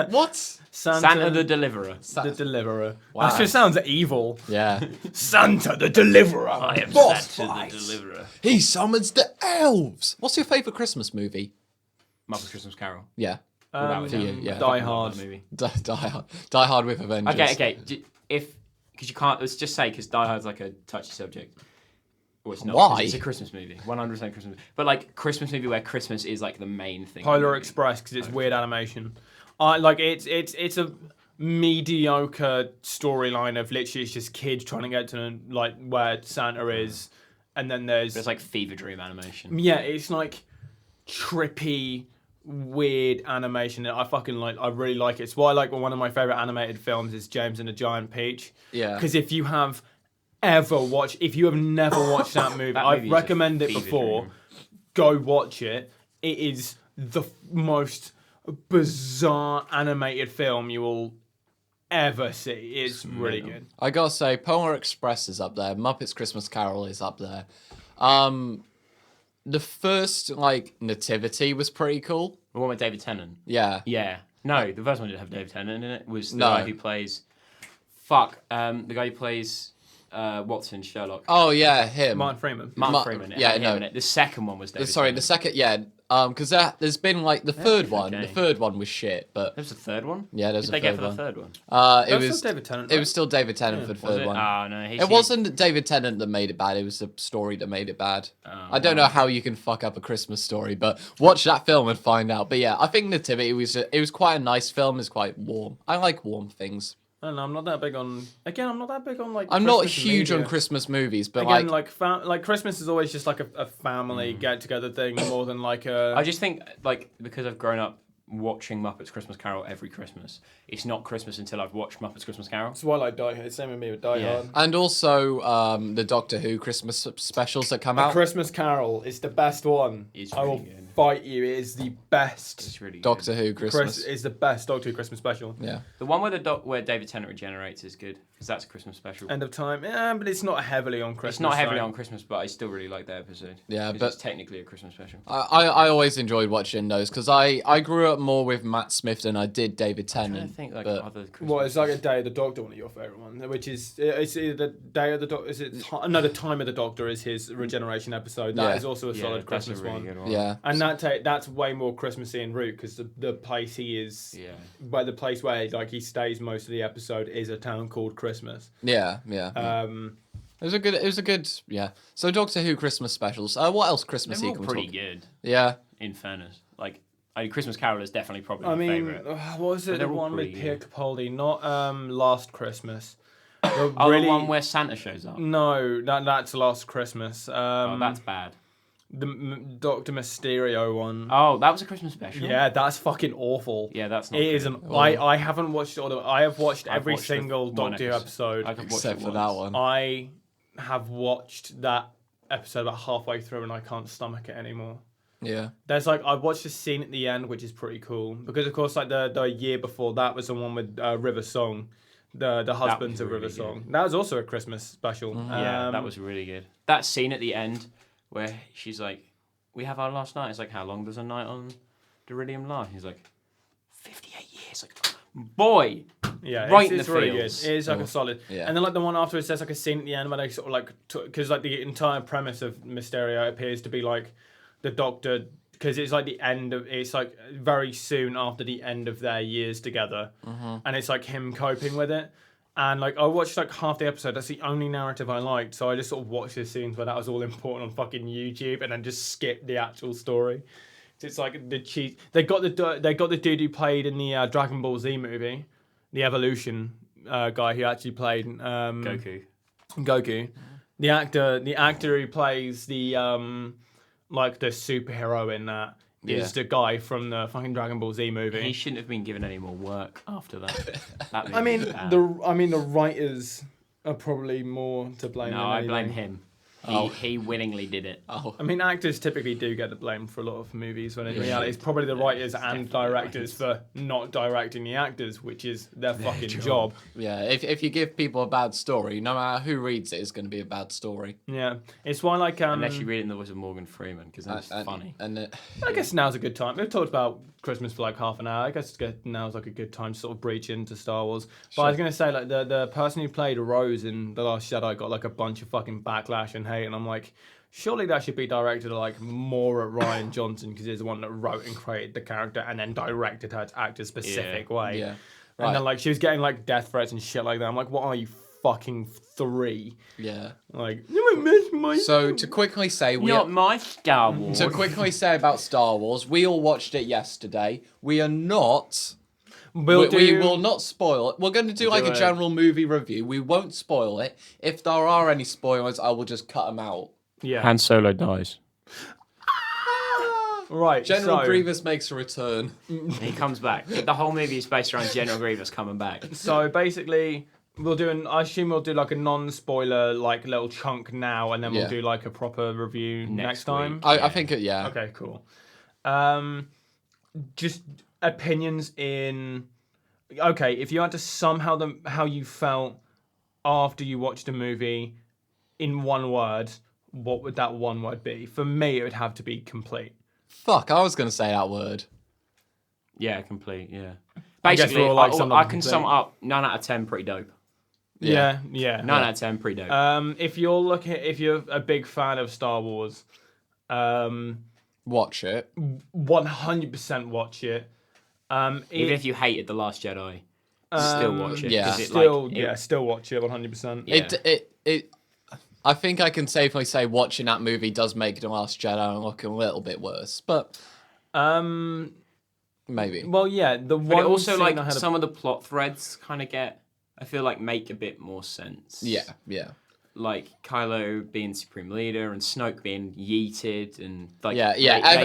C: What?
B: Santa the Deliverer.
D: The Deliverer.
C: Wow.
D: That just sounds evil.
C: Yeah.
D: Santa the Deliverer.
B: I am
C: Boss
B: Santa
C: fight.
B: the Deliverer.
C: He summons the elves. What's your favourite Christmas movie?
B: Muppet Christmas Carol.
C: Yeah.
B: Without a
C: for you,
B: doubt.
C: yeah.
D: Die
B: Fucking love
D: Hard.
B: that movie.
C: Die Hard with a Vengeance.
B: Okay. Because you can't. Let's just say because Die Hard's like a touchy subject. Or it's not.
C: Why?
B: It's a Christmas movie. 100% Christmas movie. But Christmas movie where Christmas is the main thing.
D: Polar Express because it's weird animation. It's a mediocre storyline of literally it's just kids trying to get to where Santa is, and then there's
B: It's fever dream animation.
D: yeah, it's trippy, weird animation. I fucking I really like it. It's why one of my favorite animated films is James and the Giant Peach.
C: Yeah.
D: Because if you have never watched that movie,
B: That
D: I've
B: movie is a
D: recommended it
B: fever
D: before.
B: dream.
D: Go watch it. It is the most bizarre animated film you will ever see. It's really good.
C: I gotta say, Polar Express is up there. Muppets Christmas Carol is up there. The first Nativity was pretty cool.
B: The one with David Tennant.
C: Yeah.
B: Yeah. No, the first one didn't have David Tennant in it. It was the
C: No.
B: guy who plays. The guy who plays Watson, Sherlock.
C: Oh yeah, him.
D: Martin Freeman.
B: Mark Freeman.
C: yeah,
B: Him
C: no.
B: in it. The second one was David
C: Sorry, the
B: Tennant.
C: second. Yeah. Because there's been the third one.
B: okay.
C: The third one was shit, but
B: There was the third one?
C: yeah, there's
B: What
C: a
B: did they get
C: third
B: for the
C: one.
B: third one?
C: It
D: That's
C: was
D: still David Tennant.
C: It was still David Tennant for the
B: Was
C: third
B: it?
C: one.
B: Oh, no.
C: It wasn't David Tennant that made it bad. It was the story that made it bad. I don't know how you can fuck up a Christmas story, but watch that film and find out. But yeah, I think Nativity was quite a nice film. It's quite warm. I like warm things.
D: I don't know. I'm not that big on. Again, I'm not that big on
C: I'm not
D: Christmas
C: huge
D: media.
C: on Christmas movies, but
D: Again, Christmas is always just a family get together thing more than a.
B: I just think, because I've grown up watching Muppets Christmas Carol every Christmas. It's not Christmas until I've watched Muppets Christmas Carol.
D: That's why I like Die Hard. Same with me with Die Hard.
C: And also the Doctor Who Christmas specials that come
D: A
C: out.
D: Christmas Carol is the best one.
B: It's
D: I will
B: really good.
D: fight you. It is the best.
B: It's really
C: Doctor
B: good.
C: Who Christmas.
D: Is the best Doctor Who Christmas special.
C: Yeah.
B: The one where David Tennant regenerates is good because that's a Christmas special.
D: End of Time. Yeah, but it's not heavily on Christmas.
B: It's not heavily
D: though.
B: on Christmas, but I still really like that episode.
C: Yeah,
B: 'cause
C: but-
B: it's technically a Christmas special.
C: I always enjoyed watching those because I grew up more with Matt Smith than I did David
B: I
C: Tennant.
B: think like
C: but
B: other Christmas.
D: Well, it's like a Day of the Doctor, one of your favourite ones, which is it's either the Day of the Doctor. Is it? No, the Time of the Doctor is his regeneration episode. That is
C: Yeah.
D: also a solid
B: that's a
D: Christmas
B: really
D: one.
B: good one.
C: yeah.
D: And that's way more Christmassy en route because the place he is,
B: Yeah.
D: but the place where like he stays most of the episode is a town called Christmas.
C: Yeah. It was a good yeah. So Doctor Who Christmas specials. What else Christmassy
B: They're all
C: can we
B: pretty
C: talk?
B: good.
C: Yeah.
B: In fairness, like Christmas Carol is definitely probably
D: I
B: my
D: mean,
B: favorite.
D: what was it?
B: they're
D: The
B: all
D: one with
B: pretty
D: Pierre
B: good.
D: Capaldi, not Last Christmas. The
B: The one where Santa shows up.
D: No, that's Last Christmas.
B: Oh, that's bad.
D: The Doctor Mysterio one.
B: Oh, that was a Christmas special.
D: Yeah, that's fucking awful.
B: Yeah, that's not.
D: It is
B: good.
D: an. I haven't watched all of. I have watched
B: I've
D: every
B: watched the
D: single
B: one
D: Doctor Who episode.
B: I've watched
C: Except
B: it
C: for that
B: once.
C: one.
D: I have watched that episode about halfway through and I can't stomach it anymore.
C: Yeah.
D: There's like I watched the scene at the end, which is pretty cool because of course like the year before that was the one with River Song, the husbands of
B: really
D: River
B: good.
D: Song. That was also a Christmas special.
B: Yeah, that was really good. That scene at the end where she's like, "We have our last night." It's like, "How long does a night on Deridium last?" He's like, 58 years. Like, boy.
D: Yeah,
B: Right
D: it's
B: in the
D: really
B: feels.
D: good. It is like a solid.
C: Yeah.
D: And then like the one afterwards, there's like a scene at the end where they sort of like because like the entire premise of Mysterio appears to be like the Doctor because it's like the end of it's like very soon after the end of their years together, and it's like him coping with it. And like I watched like half the episode. That's the only narrative I liked, so I just sort of watched the scenes where that was all important on fucking YouTube, and then just skipped the actual story. It's like the cheat. They got the dude who played in the Dragon Ball Z movie, the Evolution guy who actually played Goku. The actor who plays the like the superhero in that is the guy from the fucking Dragon Ball Z movie.
B: He shouldn't have been given any more work after that. That movie
D: I mean
B: was bad.
D: the writers are probably more to blame.
B: No,
D: than
B: I
D: anything.
B: blame him. He willingly did it.
C: Oh.
D: I mean, actors typically do get the blame for a lot of movies, when in reality, it's probably the writers and directors for not directing the actors, which is their fucking job.
C: Yeah. If you give people a bad story, no matter who reads it, it's going to be a bad story.
D: Yeah, it's why like
B: Unless you read it in the voice of Morgan Freeman, because that's funny.
C: And
D: I guess now's a good time. We've talked about Christmas for like half an hour. I guess now's like a good time to sort of breach into Star Wars. But I was gonna say like the person who played Rose in The Last Jedi got like a bunch of fucking backlash and hate, and I'm like, surely that should be directed like more at Ryan Johnson because he's the one that wrote and created the character and then directed her to act a specific way.
C: yeah.
D: And then like she was getting like death threats and shit like that. I'm like, what are you fucking 3?
C: Yeah.
D: Like, you might miss my.
C: So to quickly say,
B: Not my Star Wars.
C: to quickly say about Star Wars, we all watched it yesterday. We are not. We will not spoil it. We're going to do like a
B: it.
C: general movie review. We won't spoil it. If there are any spoilers, I will just cut them out.
D: Yeah.
B: Han Solo dies.
D: Right.
C: General
D: so,
C: Grievous makes a return.
B: He comes back. The whole movie is based around General Grievous coming back.
D: So basically, I assume we'll do like a non-spoiler like little chunk now, and then we'll
C: Yeah.
D: do like a proper review next time.
B: week.
C: I think it. Yeah.
D: Okay, cool. Just opinions in. Okay, if you had to sum how you felt after you watched a movie in one word, what would that one word be? For me, it would have to be complete.
C: Fuck, I was going to say that word.
B: Yeah, complete. Yeah.
D: I guess
B: Basically,
D: we're all like
B: I
D: something
B: can sum
D: complete.
B: up 9 out of 10. Pretty dope.
D: Yeah.
B: 9 out of 10. Pretty dope.
D: If you're a big fan of Star Wars,
C: Watch it.
D: 100% watch it.
B: Even if you hated The Last Jedi, still watch it.
C: yeah.
B: 'cause
D: Still watch it 100%.
B: Yeah.
C: It. I think I can safely say watching that movie does make The Last Jedi look a little bit worse, but maybe.
D: Well, yeah, the
B: But
D: one
B: it also
D: scene
B: like
D: I had
B: some of the plot threads kind of I feel like make a bit more sense.
C: Yeah.
B: Like like Kylo being supreme leader and Snoke being yeeted and like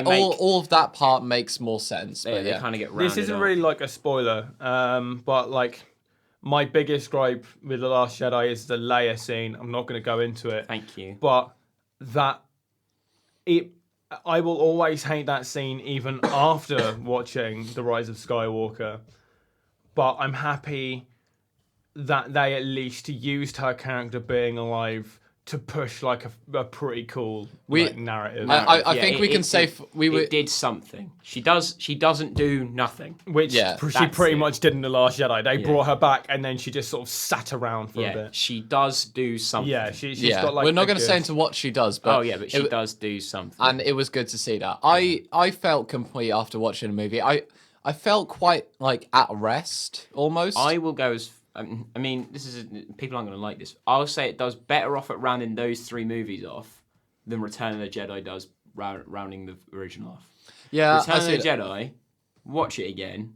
C: all of that part makes more sense. But
B: they
C: yeah.
B: kind of get rounded
D: This isn't
B: up.
D: really like a spoiler, but like my biggest gripe with The Last Jedi is the Leia scene. I'm not going to go into it.
B: Thank you.
D: But I will always hate that scene even after watching The Rise of Skywalker. But I'm happy that they at least used her character being alive to push like a pretty cool narrative.
C: I think we can say
B: it did something. She doesn't do nothing.
D: Which she pretty much did in The Last Jedi. They brought her back and then she just sort of sat around for a bit.
B: She does do something.
D: Yeah, she's got like.
C: We're not going to say into what she does, but
B: but she does do something.
C: and it was good to see that. I felt complete after watching the movie. I felt quite like at rest almost.
B: I will go as. I mean, people aren't going to like this. I'll say it does better off at rounding those 3 movies off than Return of the Jedi does rounding the original off.
C: Yeah,
B: Return of the Jedi, watch it again.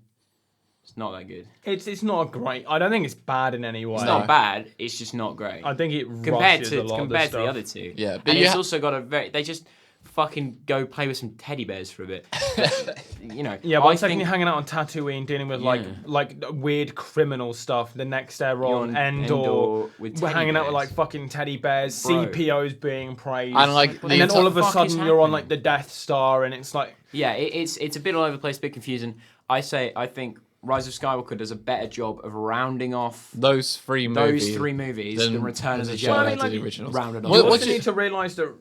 B: It's not that good.
D: It's not great. I don't think it's bad in any way.
B: It's not bad. It's just not great.
D: I think it
B: compared
D: rushes
B: to
D: a lot
B: compared
D: of
B: to the other 2.
C: Yeah, but
B: and it's also got a very. They just fucking go play with some teddy bears for a bit. You know.
D: Yeah, one second you're hanging out on Tatooine dealing with like weird criminal stuff. The next they're on Endor
B: with
D: we're hanging out with
B: bears.
D: like fucking teddy bears,
B: Bro.
D: CPOs being praised,
C: And
D: then all of a
B: fuck
D: sudden
B: is
D: you're on
B: happening?
D: like the Death Star, and it's like
B: Yeah, it's a bit all over the place, a bit confusing. I think Rise of Skywalker does a better job of rounding off
C: those 3 movies.
B: than Return of the
C: Well, I
B: Jedi.
C: mean, like, the originals.
B: Rounded off.
C: What-
D: you
C: what's
D: also
C: your-
D: need to realise that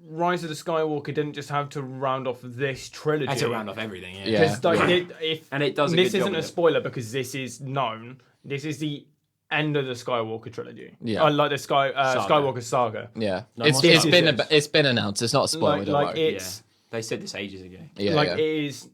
D: Rise of the Skywalker didn't just have to round off this trilogy.
B: Had to round off everything. Yeah.
C: Yeah.
D: Because
B: And it does a
D: this
B: good job
D: isn't a
B: with it.
D: spoiler because this is known. This is the end of the Skywalker trilogy.
C: Yeah.
D: Like the Skywalker saga.
C: Yeah,
B: No,
C: it's
B: this
C: been
D: is-
C: it's been announced. It's not a spoiler. don't worry.
D: it's
B: They said this ages ago.
C: Yeah.
D: it is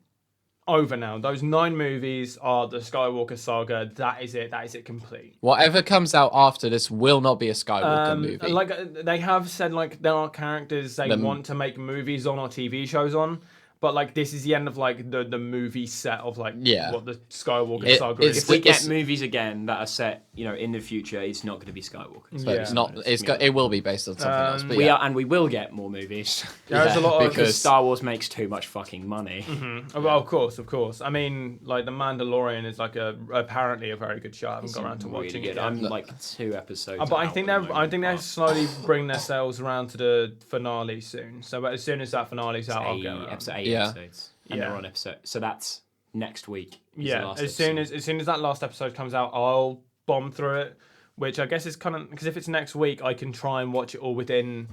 D: over now. Those 9 movies are the Skywalker saga. That is it. That is it complete.
C: Whatever comes out after this will not be a Skywalker movie.
D: Like they have said, like there are characters they want to make movies on or TV shows on. But like this is the end of like the movie set of like what the Skywalker saga is.
B: If we get movies again that are set, in the future, it's not going to be Skywalker.
C: But it's not. It will be based on something else. But
B: We will get more movies.
D: There's a lot of
B: because Star Wars makes too much fucking money.
D: Well, of course. I mean, like The Mandalorian is like apparently a very good show. I haven't got around to watching it.
B: I'm like 2 episodes.
D: But I think they're slowly bringing themselves around to the finale soon. So as soon as that finale's out, I'll go.
B: Episode 8
C: Yeah.
B: episodes. And they're on episode. So that's next week.
D: Yeah, as soon as that last episode comes out, I'll bomb through it. Which I guess is kind of because if it's next week, I can try and watch it all within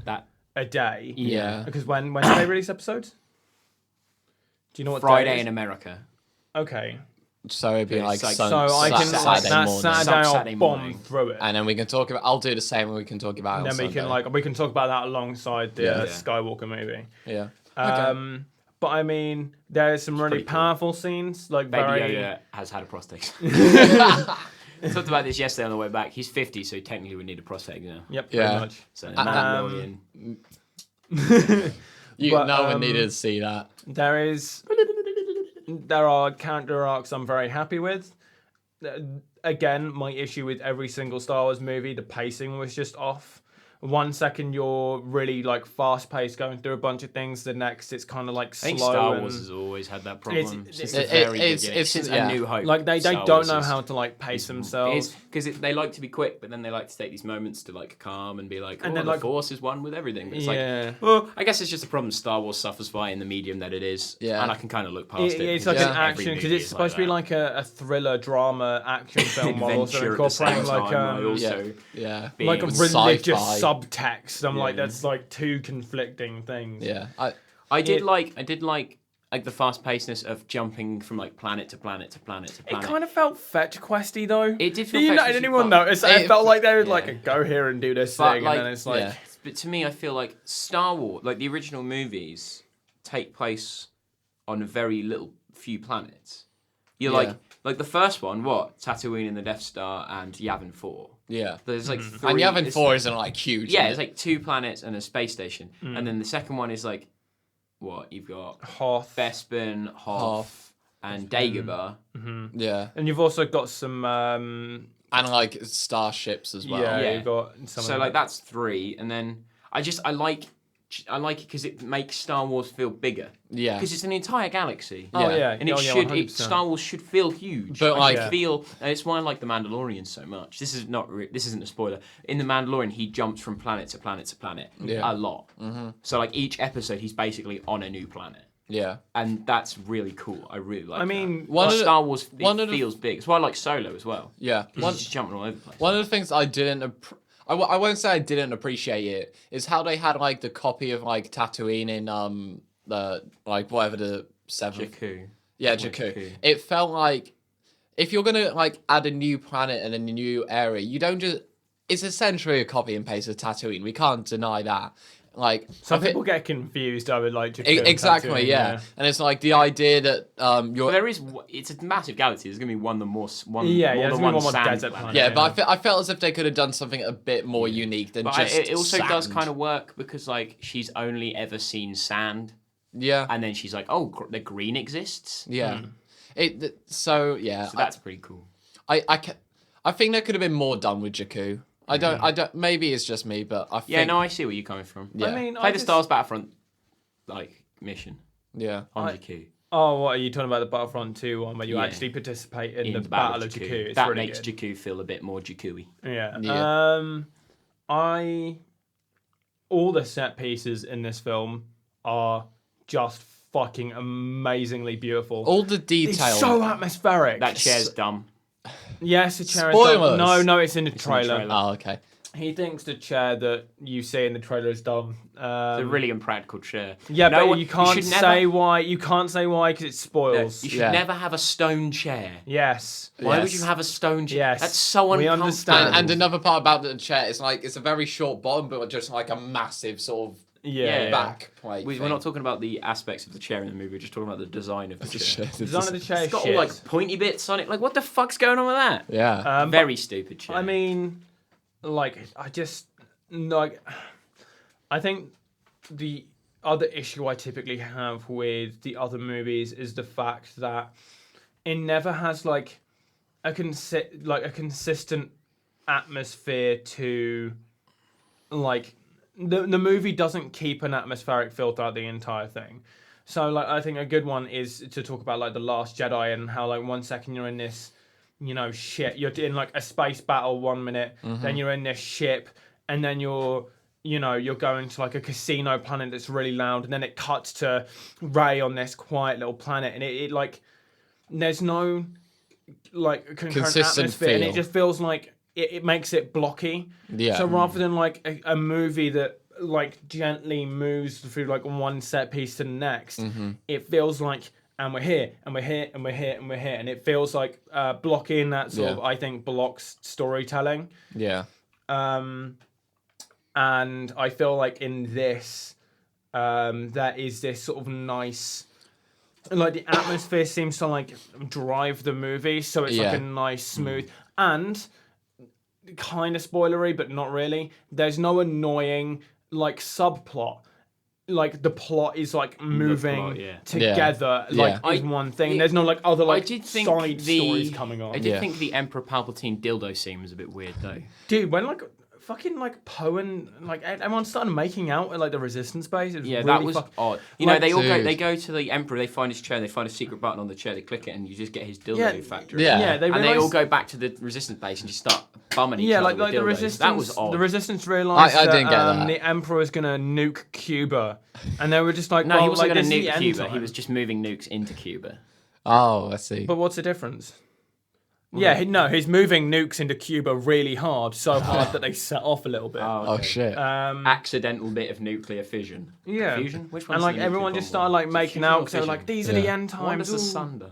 D: a day.
C: Yeah.
D: Because when do they release episodes? Do you know what day
B: Friday
D: it is?
B: in America.
D: Okay.
C: So it'd be like
B: It's like-
C: Saturday morning.
D: Saturday I'll bomb
B: morning.
D: through it.
C: And then we can talk about. I'll do the same, and we can talk about.
D: And
C: it on
D: then
C: Sunday.
D: we can talk about that alongside the Skywalker movie.
C: Yeah.
D: But I mean, there's some really
B: pretty cool.
D: powerful scenes, like
B: Baby
D: very.
B: Yoda has had a prostate. We talked about this yesterday on the way back. He's 50, so technically we need a prosthetic now.
D: Yep,
C: Yeah.
D: pretty much.
B: So Mandalorian.
C: No one needed to see that.
D: There are character arcs I'm very happy with. Again, my issue with every single Star Wars movie, the pacing was just off. 1 second you're really like fast paced going through a bunch of things, the next it's kind of like slow.
B: I think Star Wars has always had that problem since the
C: it-
B: very
C: it's-
B: beginning.
C: it's-
B: Since
C: yeah.
B: A New Hope.
D: Like they
B: Star
D: don't
B: Wars
D: know
B: is-
D: how to like pace themselves.
B: Because they like to be quick, but then they like to take these moments to like calm and be like,
D: And
B: oh,
D: then,
B: the
D: like-
B: Force is one with everything. But it's
D: Yeah.
B: like, well, I guess it's just a problem Star Wars suffers by in the medium that it is.
C: Yeah.
B: And I can kind of look past it.
D: It's like
B: because
D: an
B: every
D: action because
B: movie
D: it's
B: is
D: supposed to be
B: that.
D: like a thriller drama action film while also
B: Adventure at the same
D: incorporating like
B: time, while also
C: Yeah.
B: being
D: like a
C: With
D: religious
C: sci-fi.
D: subtext. I'm like that's like two conflicting things.
C: Yeah.
B: I did like the fast pacedness of jumping from like planet to planet to planet to
D: It
B: planet.
D: kind of felt fetch questy though.
B: It did feel
D: Did
B: fetch questy,
D: anyone
B: but-
D: notice? It felt like they would
B: yeah.
D: like go here and do this
B: But,
D: thing,
B: like,
D: and then it's like
C: yeah.
B: But to me, I feel like Star Wars, like the original movies, take place on a very little few planets. You're
C: Yeah.
B: like the first one, what? Tatooine and the Death Star and Yavin 4.
C: Yeah.
B: There's like three.
C: And Yavin
B: it's-
C: 4 isn't like huge.
B: Yeah,
C: is
B: it's
C: it?
B: like 2 planets and a space station. And then the second one is like, what? You've got
D: Hoth.
B: Bespin, Hoth, and Dagobah.
C: Yeah.
D: And you've also got some
C: And like starships as well.
D: Yeah,
B: Yeah.
D: you've got some
B: So
D: of
B: like
D: them.
B: that's 3, and then I like it because it makes Star Wars feel bigger.
C: Yeah.
B: Because it's an entire galaxy.
D: Oh, yeah.
B: And it
D: Oh, yeah,
B: should.
D: 100%.
B: Star Wars should feel huge.
C: But, like-
B: I feel. And it's why I like the Mandalorian so much. This is not. This isn't a spoiler. In the Mandalorian, he jumps from planet to planet to planet
C: Yeah.
B: a lot. Mm-hmm. So like each episode, he's basically on a new planet.
C: Yeah.
B: And that's really cool. I really like.
D: I mean,
B: that.
C: one
B: Like
C: of the-
B: Star Wars
C: one of the-
B: feels big. It's why I like Solo as well.
C: Yeah.
B: He's just jumping all over the place.
C: One of the things I didn't, I won't say I didn't appreciate it, is how they had like the copy of like Tatooine in the like whatever the 7th.
B: Jakku.
C: Yeah,
B: Jakku.
C: Jakku. It felt like if you're gonna like add a new planet and a new area, you don't just. It's essentially a copy and paste of Tatooine. We can't deny that. Like
D: some
C: I thi-
D: people get confused over like Jakku and
C: exactly,
D: Tatooine,
C: yeah. And it's like the idea that you're.
B: But there is. It's a massive galaxy. There's gonna be one more. One,
D: Yeah,
B: more
D: there's
B: than
D: gonna be
B: one
D: one more
B: sand
D: desert
B: planet.
D: planet.
C: Yeah, but
D: Yeah.
C: I felt as if they could have done something a bit more unique than
B: But
C: just.
B: it also does
C: sand.
B: kind of work because like she's only ever seen sand,
C: Yeah.
B: and then she's like, oh, the green exists.
C: Yeah. So yeah.
B: So that's pretty cool.
C: I think there could have been more done with Jakku. I don't. Maybe it's just me, but I think.
B: Yeah, no, I see where you're coming from.
C: Yeah.
D: I mean,
B: Play
D: I
B: the
D: just-
B: Star Wars Battlefront like mission
C: Yeah.
B: on
D: I-
B: Jakku.
D: Oh, what are you talking about? The Battlefront 2 one where you
B: Yeah.
D: actually participate in
B: In
D: the Battle of Jakku? It's
B: that
D: really
B: makes
D: good.
B: Jakku feel a bit more Jakku-y.
D: Yeah.
C: Yeah.
D: All the set pieces in this film are just fucking amazingly beautiful.
C: All the detail.
D: It's so atmospheric.
B: That chair's dumb.
D: Yes, the chair
C: Spoilers.
D: is dumb. No, it's in the
B: in the
D: trailer.
B: trailer.
C: Oh, okay.
D: He thinks the chair that you see in the trailer is dumb.
B: It's a really impractical chair.
D: Yeah,
B: No
D: but
B: one-
D: you can't
B: should
D: say
B: never-
D: why. You can't say why because it
B: No,
D: spoils.
B: you should
C: Yeah.
B: never have a stone chair.
D: Yes.
B: Why would
C: Yes.
B: you have a stone chair?
D: Yes.
B: That's so
D: We
B: uncomfortable.
D: understand.
C: And another part about the chair is like it's a very short bottom, but just like a massive sort of
D: Yeah.
C: back plate.
B: We're not talking about the aspects of the chair in the movie. We're just talking about the design of the chair.
D: The design of the chair
B: It's
D: is
B: got
D: shit.
B: all like pointy bits on it. Like, what the fuck's going on with that?
C: Yeah.
B: Very stupid chair.
D: I mean, like, I think the other issue I typically have with the other movies is the fact that it never has like a consistent atmosphere to like the movie doesn't keep an atmospheric feel throughout the entire thing. So like I think a good one is to talk about like The Last Jedi and how like 1 second you're in this, shit. You're in like a space battle 1 minute, then you're in this ship, and then you're going to like a casino planet that's really loud, and then it cuts to Rey on this quiet little planet, and it like there's no like concurrent
C: Consistent
D: atmosphere, and it
C: feel.
D: just feels like it makes it blocky.
C: Yeah.
D: So rather than like a movie that like gently moves through like one set piece to the next, it feels like and we're here and we're here and we're here and we're here, and it feels like blocking that sort of I think blocks storytelling.
C: Yeah.
D: And I feel like in this, there is this sort of nice, like the atmosphere seems to like drive the movie, so it's like a nice, smooth, and kind of spoilery, but not really. There's no annoying like subplot. Like the plot is like moving together, like
C: Yeah.
D: is one thing. There's no like other like
B: I did think
D: side stories coming on.
B: I did
C: Yeah.
B: think the Emperor Palpatine dildo scene was a bit weird though.
D: Dude, when like fucking like Poe and like everyone started making out at like the Resistance base, it was
B: Yeah,
D: really
B: that was odd. You
D: like-
B: know,
C: Dude.
B: they go to the Emperor, they find his chair, they find a secret button on the chair, they click it, and you just get his dildo
D: Yeah,
B: factory.
C: Yeah.
D: Yeah, they
B: and they
D: realised-
B: all go back to the Resistance base and just start bumming each
D: Yeah,
B: other
D: like
B: with
D: the
B: dildos.
D: Resistance.
B: That was odd.
D: The Resistance realized
C: I didn't get that.
D: the Emperor was gonna nuke Cuba, and they were just like,
B: no,
D: well,
B: he wasn't
D: like,
B: going to
D: this is the
B: nuke
D: end
B: Cuba.
D: time.
B: He was just moving nukes into Cuba.
C: Oh, I see.
D: But what's the difference? Yeah, he's moving nukes into Cuba really hard, so hard that they set off a little bit.
C: Oh shit.
B: Accidental bit of nuclear fission.
D: Yeah.
B: Fusion? Which one's
D: And like
B: the
D: everyone
B: nuclear
D: just
B: bomb
D: started like
B: one? Is it
D: making
B: fusion
D: out
B: or
D: because they were
B: fission?
D: like, these are the end
B: What
D: times.
B: does the
D: ooh.
B: sun do?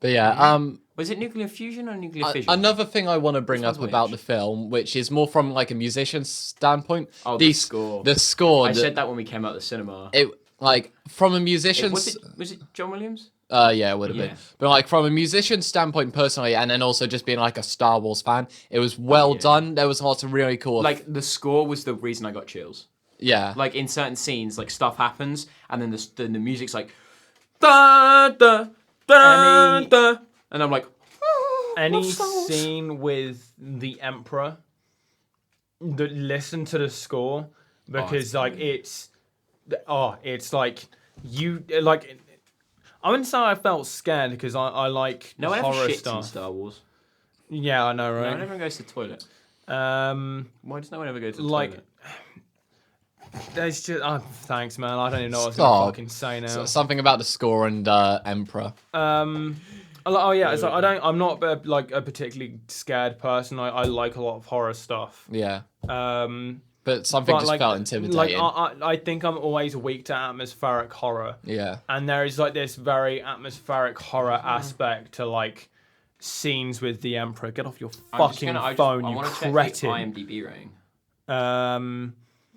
C: But yeah.
B: Was it nuclear fusion or nuclear fission?
C: Another thing I want to bring
B: Which
C: up
B: one's
C: about
B: which?
C: the film, which is more from like a musician's standpoint.
B: Oh, the score.
C: The score.
B: I said that when we came out of the cinema.
C: It like from a musician's.
B: Was it John Williams?
C: Yeah, it would have
B: Yeah.
C: been. But like from a musician's standpoint, personally, and then also just being like a Star Wars fan, it was well done. There was lots of really cool.
B: Like the score was the reason I got chills.
C: yeah,
B: Like in certain scenes, like stuff happens, and then the music's like da da da
D: Any-
B: da, and I'm like,
D: any scene with the Emperor, listen to the score because it's like you like. I wouldn't say I felt scared because I like
B: No one ever
D: horror
B: shits in
D: stuff.
B: Star Wars.
D: Yeah, I know,
B: No
D: right?
B: one ever goes to the toilet.
D: Why
B: does no one ever go to the
D: like,
B: toilet?
D: There's just thanks, man. I don't even know what I was
C: Stop.
D: gonna fucking say now.
C: Something about the score and Emperor.
D: Oh yeah, it's like, I'm not like a particularly scared person. I like a lot of horror stuff.
C: Yeah.
D: Um,
C: But something just
D: like,
C: felt intimidating.
D: I think I'm always weak to atmospheric horror.
C: Yeah.
D: And there is like this very atmospheric horror aspect to like scenes with the Emperor. Get off your fucking phone, you cretin.
B: IMDb rating.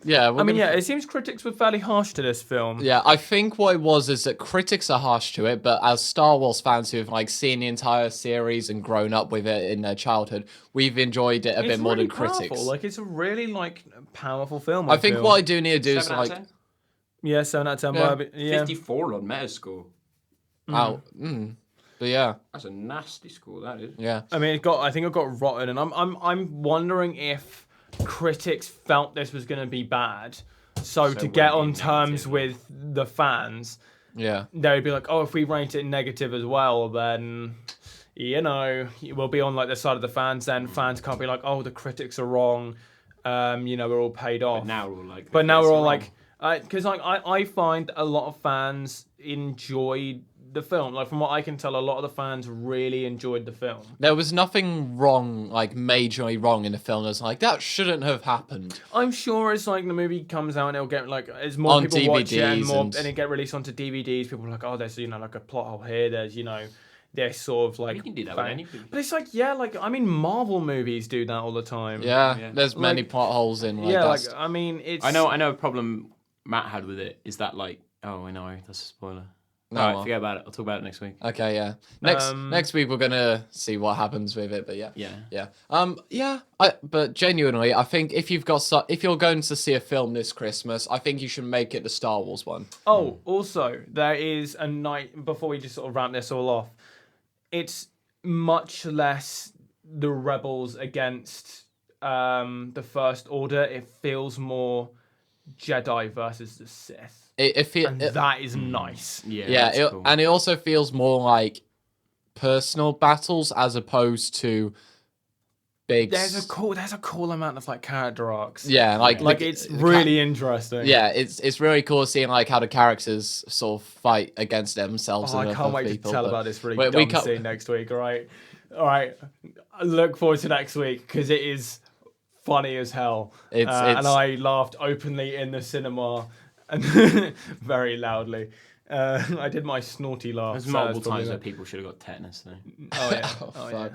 C: Yeah.
D: It seems critics were fairly harsh to this film.
C: Yeah, I think what it was is that critics are harsh to it, but as Star Wars fans who have like seen the entire series and grown up with it in their childhood, we've enjoyed it a bit more than
D: powerful.
C: critics.
D: Like it's a really like powerful film.
C: I think
D: feel.
C: what I do need to do is
B: 7 out of
C: like
B: 10?
D: Yeah, 7 out of 10.
C: Yeah.
D: But, yeah.
B: 54 on Metascore.
C: But yeah,
B: That's a nasty score, that is.
C: yeah.
D: I mean, I think it got rotten, and I'm wondering if critics felt this was going to be bad, so to get on terms with the fans,
C: Yeah.
D: they'd be like, oh, if we rate it negative as well, then we'll be on like the side of the fans. Then fans can't be like, oh, the critics are wrong. We're all paid off.
B: But now we're all like.
D: But now we're all like, because I find a lot of fans enjoyed the film. Like from what I can tell, a lot of the fans really enjoyed the film.
C: There was nothing wrong, like majorly wrong in the film. It's like that shouldn't have happened.
D: I'm sure as like the movie comes out and it'll get like as more
C: On
D: people watch it
C: DVDs
D: and it get released onto DVDs, people are like, oh, there's like a plot hole here. There's this sort of like.
B: You can do that with anything.
D: But it's like Marvel movies do that all the time.
C: Yeah, there's many plot holes in. Like, that's...
D: it's.
B: I know a problem Matt had with it is that like, oh, I know that's a spoiler.
C: No,
B: Alright, forget about it. I'll talk about it next week.
C: Okay, yeah. Next week we're gonna see what happens with it, but yeah.
B: Yeah.
C: But genuinely, I think if you're going to see a film this Christmas, I think you should make it the Star Wars one.
D: Oh, also there is a night before we just sort of wrap this all off. It's much less the rebels against the First Order. It feels more Jedi versus the Sith.
C: That
D: is nice.
B: Yeah, cool.
C: And it also feels more like personal battles as opposed to big.
D: There's a cool amount of like character arcs.
C: Yeah, like
D: it's really interesting.
C: Yeah, it's really cool seeing like how the characters sort of fight against themselves.
D: Oh,
C: and
D: I can't wait
C: people,
D: to tell
C: but
D: about this really dumb scene next week. All right. I look forward to next week because it is funny as hell. And I laughed openly in the cinema and very loudly. I did my snorty laugh.
B: There's multiple times where people should have got tetanus though.
D: Oh yeah.
C: fuck.
D: Yeah.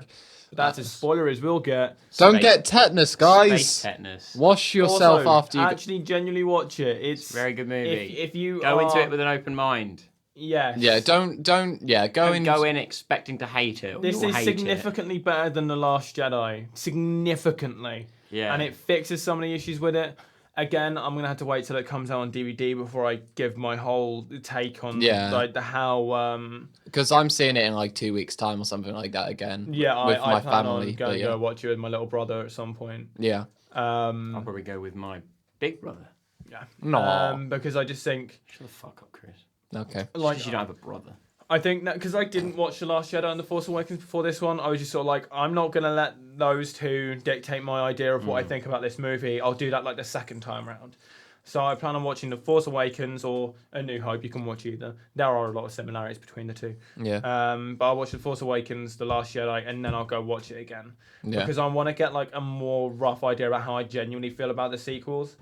D: But that's as spoiler as we'll get.
C: Don't get tetanus, guys.
B: Space tetanus.
C: Wash yourself
D: Also,
C: after you.
D: Actually, genuinely watch it. It's
B: a very good movie.
D: If you
B: go into it with an open mind.
D: Yes.
C: Yeah, don't go
B: in expecting to hate it.
D: This is significantly better than The Last Jedi. Significantly.
B: Yeah.
D: And it fixes some of the issues with it. Again, I'm gonna have to wait till it comes out on DVD before I give my whole take on like how.
C: Because I'm seeing it in like 2 weeks' time or something like that again.
D: Yeah,
C: with
D: I
C: my
D: plan
C: family.
D: on going to go watch it with my little brother at some point.
C: Yeah.
B: I'll probably go with my big brother.
D: Yeah.
C: No.
D: Because I just think.
B: Shut the fuck up, Chris.
C: Okay.
B: Like you don't have a brother.
D: I think that because I didn't watch The Last Jedi and The Force Awakens before this one, I was just sort of like, I'm not going to let those two dictate my idea of what I think about this movie. I'll do that like the second time round. So I plan on watching The Force Awakens or A New Hope. You can watch either. There are a lot of similarities between the two.
C: Yeah.
D: But I'll watch The Force Awakens, The Last Jedi, and then I'll go watch it again.
C: Yeah.
D: Because I want to get like a more rough idea about how I genuinely feel about the sequels.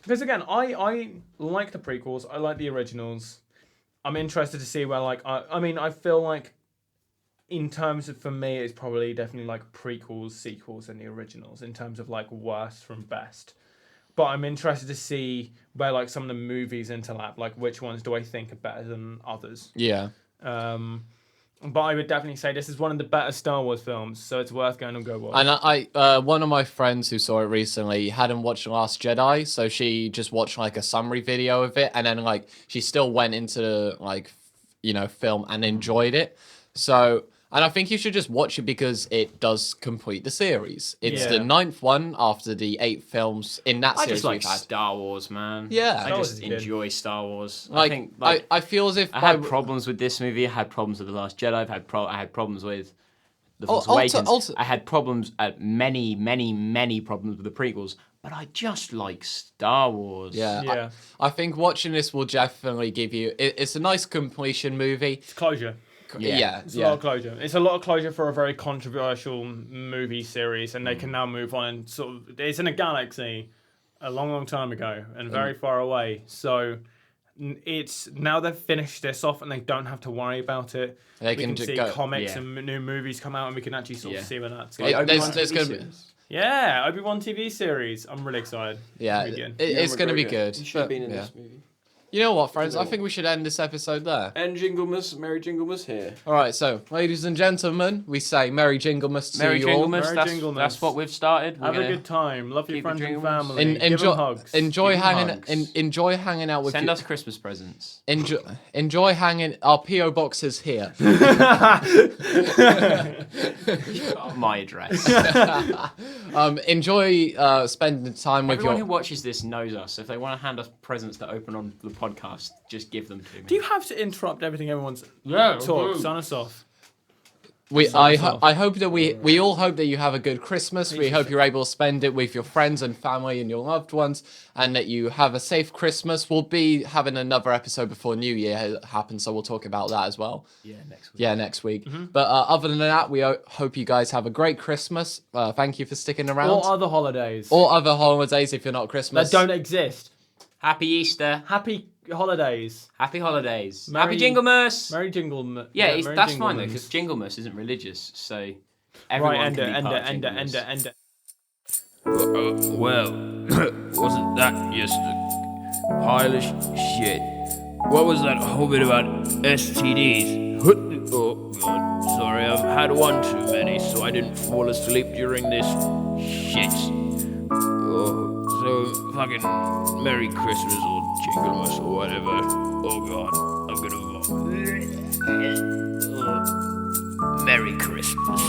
D: Because again, I like the prequels. I like the originals. I'm interested to see where like I feel like in terms of for me it's probably definitely like prequels, sequels, and the originals in terms of like worst from best. But I'm interested to see where like some of the movies interlap. Like which ones do I think are better than others?
C: Yeah.
D: But I would definitely say this is one of the better Star Wars films, so it's worth going and go watch.
C: And I one of my friends who saw it recently hadn't watched The Last Jedi, so she just watched like a summary video of it, and then like she still went into like film and enjoyed it. So And I think you should just watch it because it does complete the series. It's the
D: Yeah.
C: 9th one after the 8 films in that
B: I
C: series
B: just like
C: we've had.
B: Star Wars, man.
C: Yeah.
B: I
C: Star
D: Wars
B: just
D: is good.
B: enjoy Star Wars.
C: Like,
B: I think like
C: I feel as if
B: I had problems with this movie. I had problems with The Last Jedi. I had problems with The Force Awakens. I had problems, many problems with the prequels. But I just like Star Wars.
C: Yeah.
D: Yeah.
C: I think watching this will definitely give you. It's a nice completion movie.
D: It's closure.
C: Yeah.
D: It's a lot of closure. It's a lot of closure for a very controversial movie series, and they can now move on and sort of. It's in a galaxy, a long time ago, and very far away. So it's now they've finished this off, and they don't have to worry about it.
C: They
D: We
C: can
D: can
C: just
D: see
C: go-
D: comics
B: yeah.
D: and new movies come out, and we can actually sort of see where that's
C: Like,
D: going.
C: there's gonna be.
D: Yeah, Obi-Wan TV series. I'm really excited.
C: Yeah,
D: Really good.
C: it's going to be good.
E: He should have
C: but,
E: been in
C: yeah.
E: this movie.
C: You know what, friends? I think we should end this episode there.
E: And Jinglemas, Merry Jinglemas here.
C: All right, so ladies and gentlemen, we say Merry Jinglemas to
B: Merry
C: you all.
B: Jinglemas.
D: Merry Jinglemas.
B: That's what we've started. We're
D: Have a
B: gonna
D: good time. Love your
B: keep it
D: friends and
B: Jinglemas.
D: family. Give
C: Enjoy,
D: them hugs.
C: enjoy
B: Give 'em
C: hanging,
B: hugs.
C: enjoy hanging out with.
B: send
C: you.
B: us Christmas presents.
C: Enjoy hanging. Our PO box is here.
B: My address.
C: Enjoy spending time with
B: Everyone who
C: your.
B: watches this knows us. If they want to hand us presents to open on the podcast, just give them to me.
D: Do you have to interrupt everything everyone's
B: Yeah,
D: talk? Sign us off.
C: I hope that we all hope that you have a good Christmas. We hope you're able to spend it with your friends and family and your loved ones, and that you have a safe Christmas. We'll be having another episode before New Year happens, so we'll talk about that as well.
B: Yeah, next week.
C: Yeah, next week. But other than that, we hope you guys have a great Christmas. Thank you for sticking around.
D: Or other holidays
C: Or other holidays if you're not Christmas.
D: that don't exist.
B: Happy Easter.
D: Happy holidays.
B: Happy holidays.
D: Merry-
B: Happy Jinglemas.
D: Merry Jingle.
B: Yeah,
D: Merry
B: that's fine though,
D: Jinglemans.
B: because Jinglemas isn't religious, so everyone
D: Right, end
B: can
D: it,
B: be
D: end
B: part
D: it,
B: of
D: end it,
B: Jinglemas.
D: end it, end it.
A: Well, wasn't that just a pile of shit? What was that whole bit about STDs? Oh god, sorry, I've had one too many, so I didn't fall asleep during this shit. Oh, so fucking Merry Christmas or Jinglemas or whatever. Oh god, I'm gonna vomit. Merry Christmas.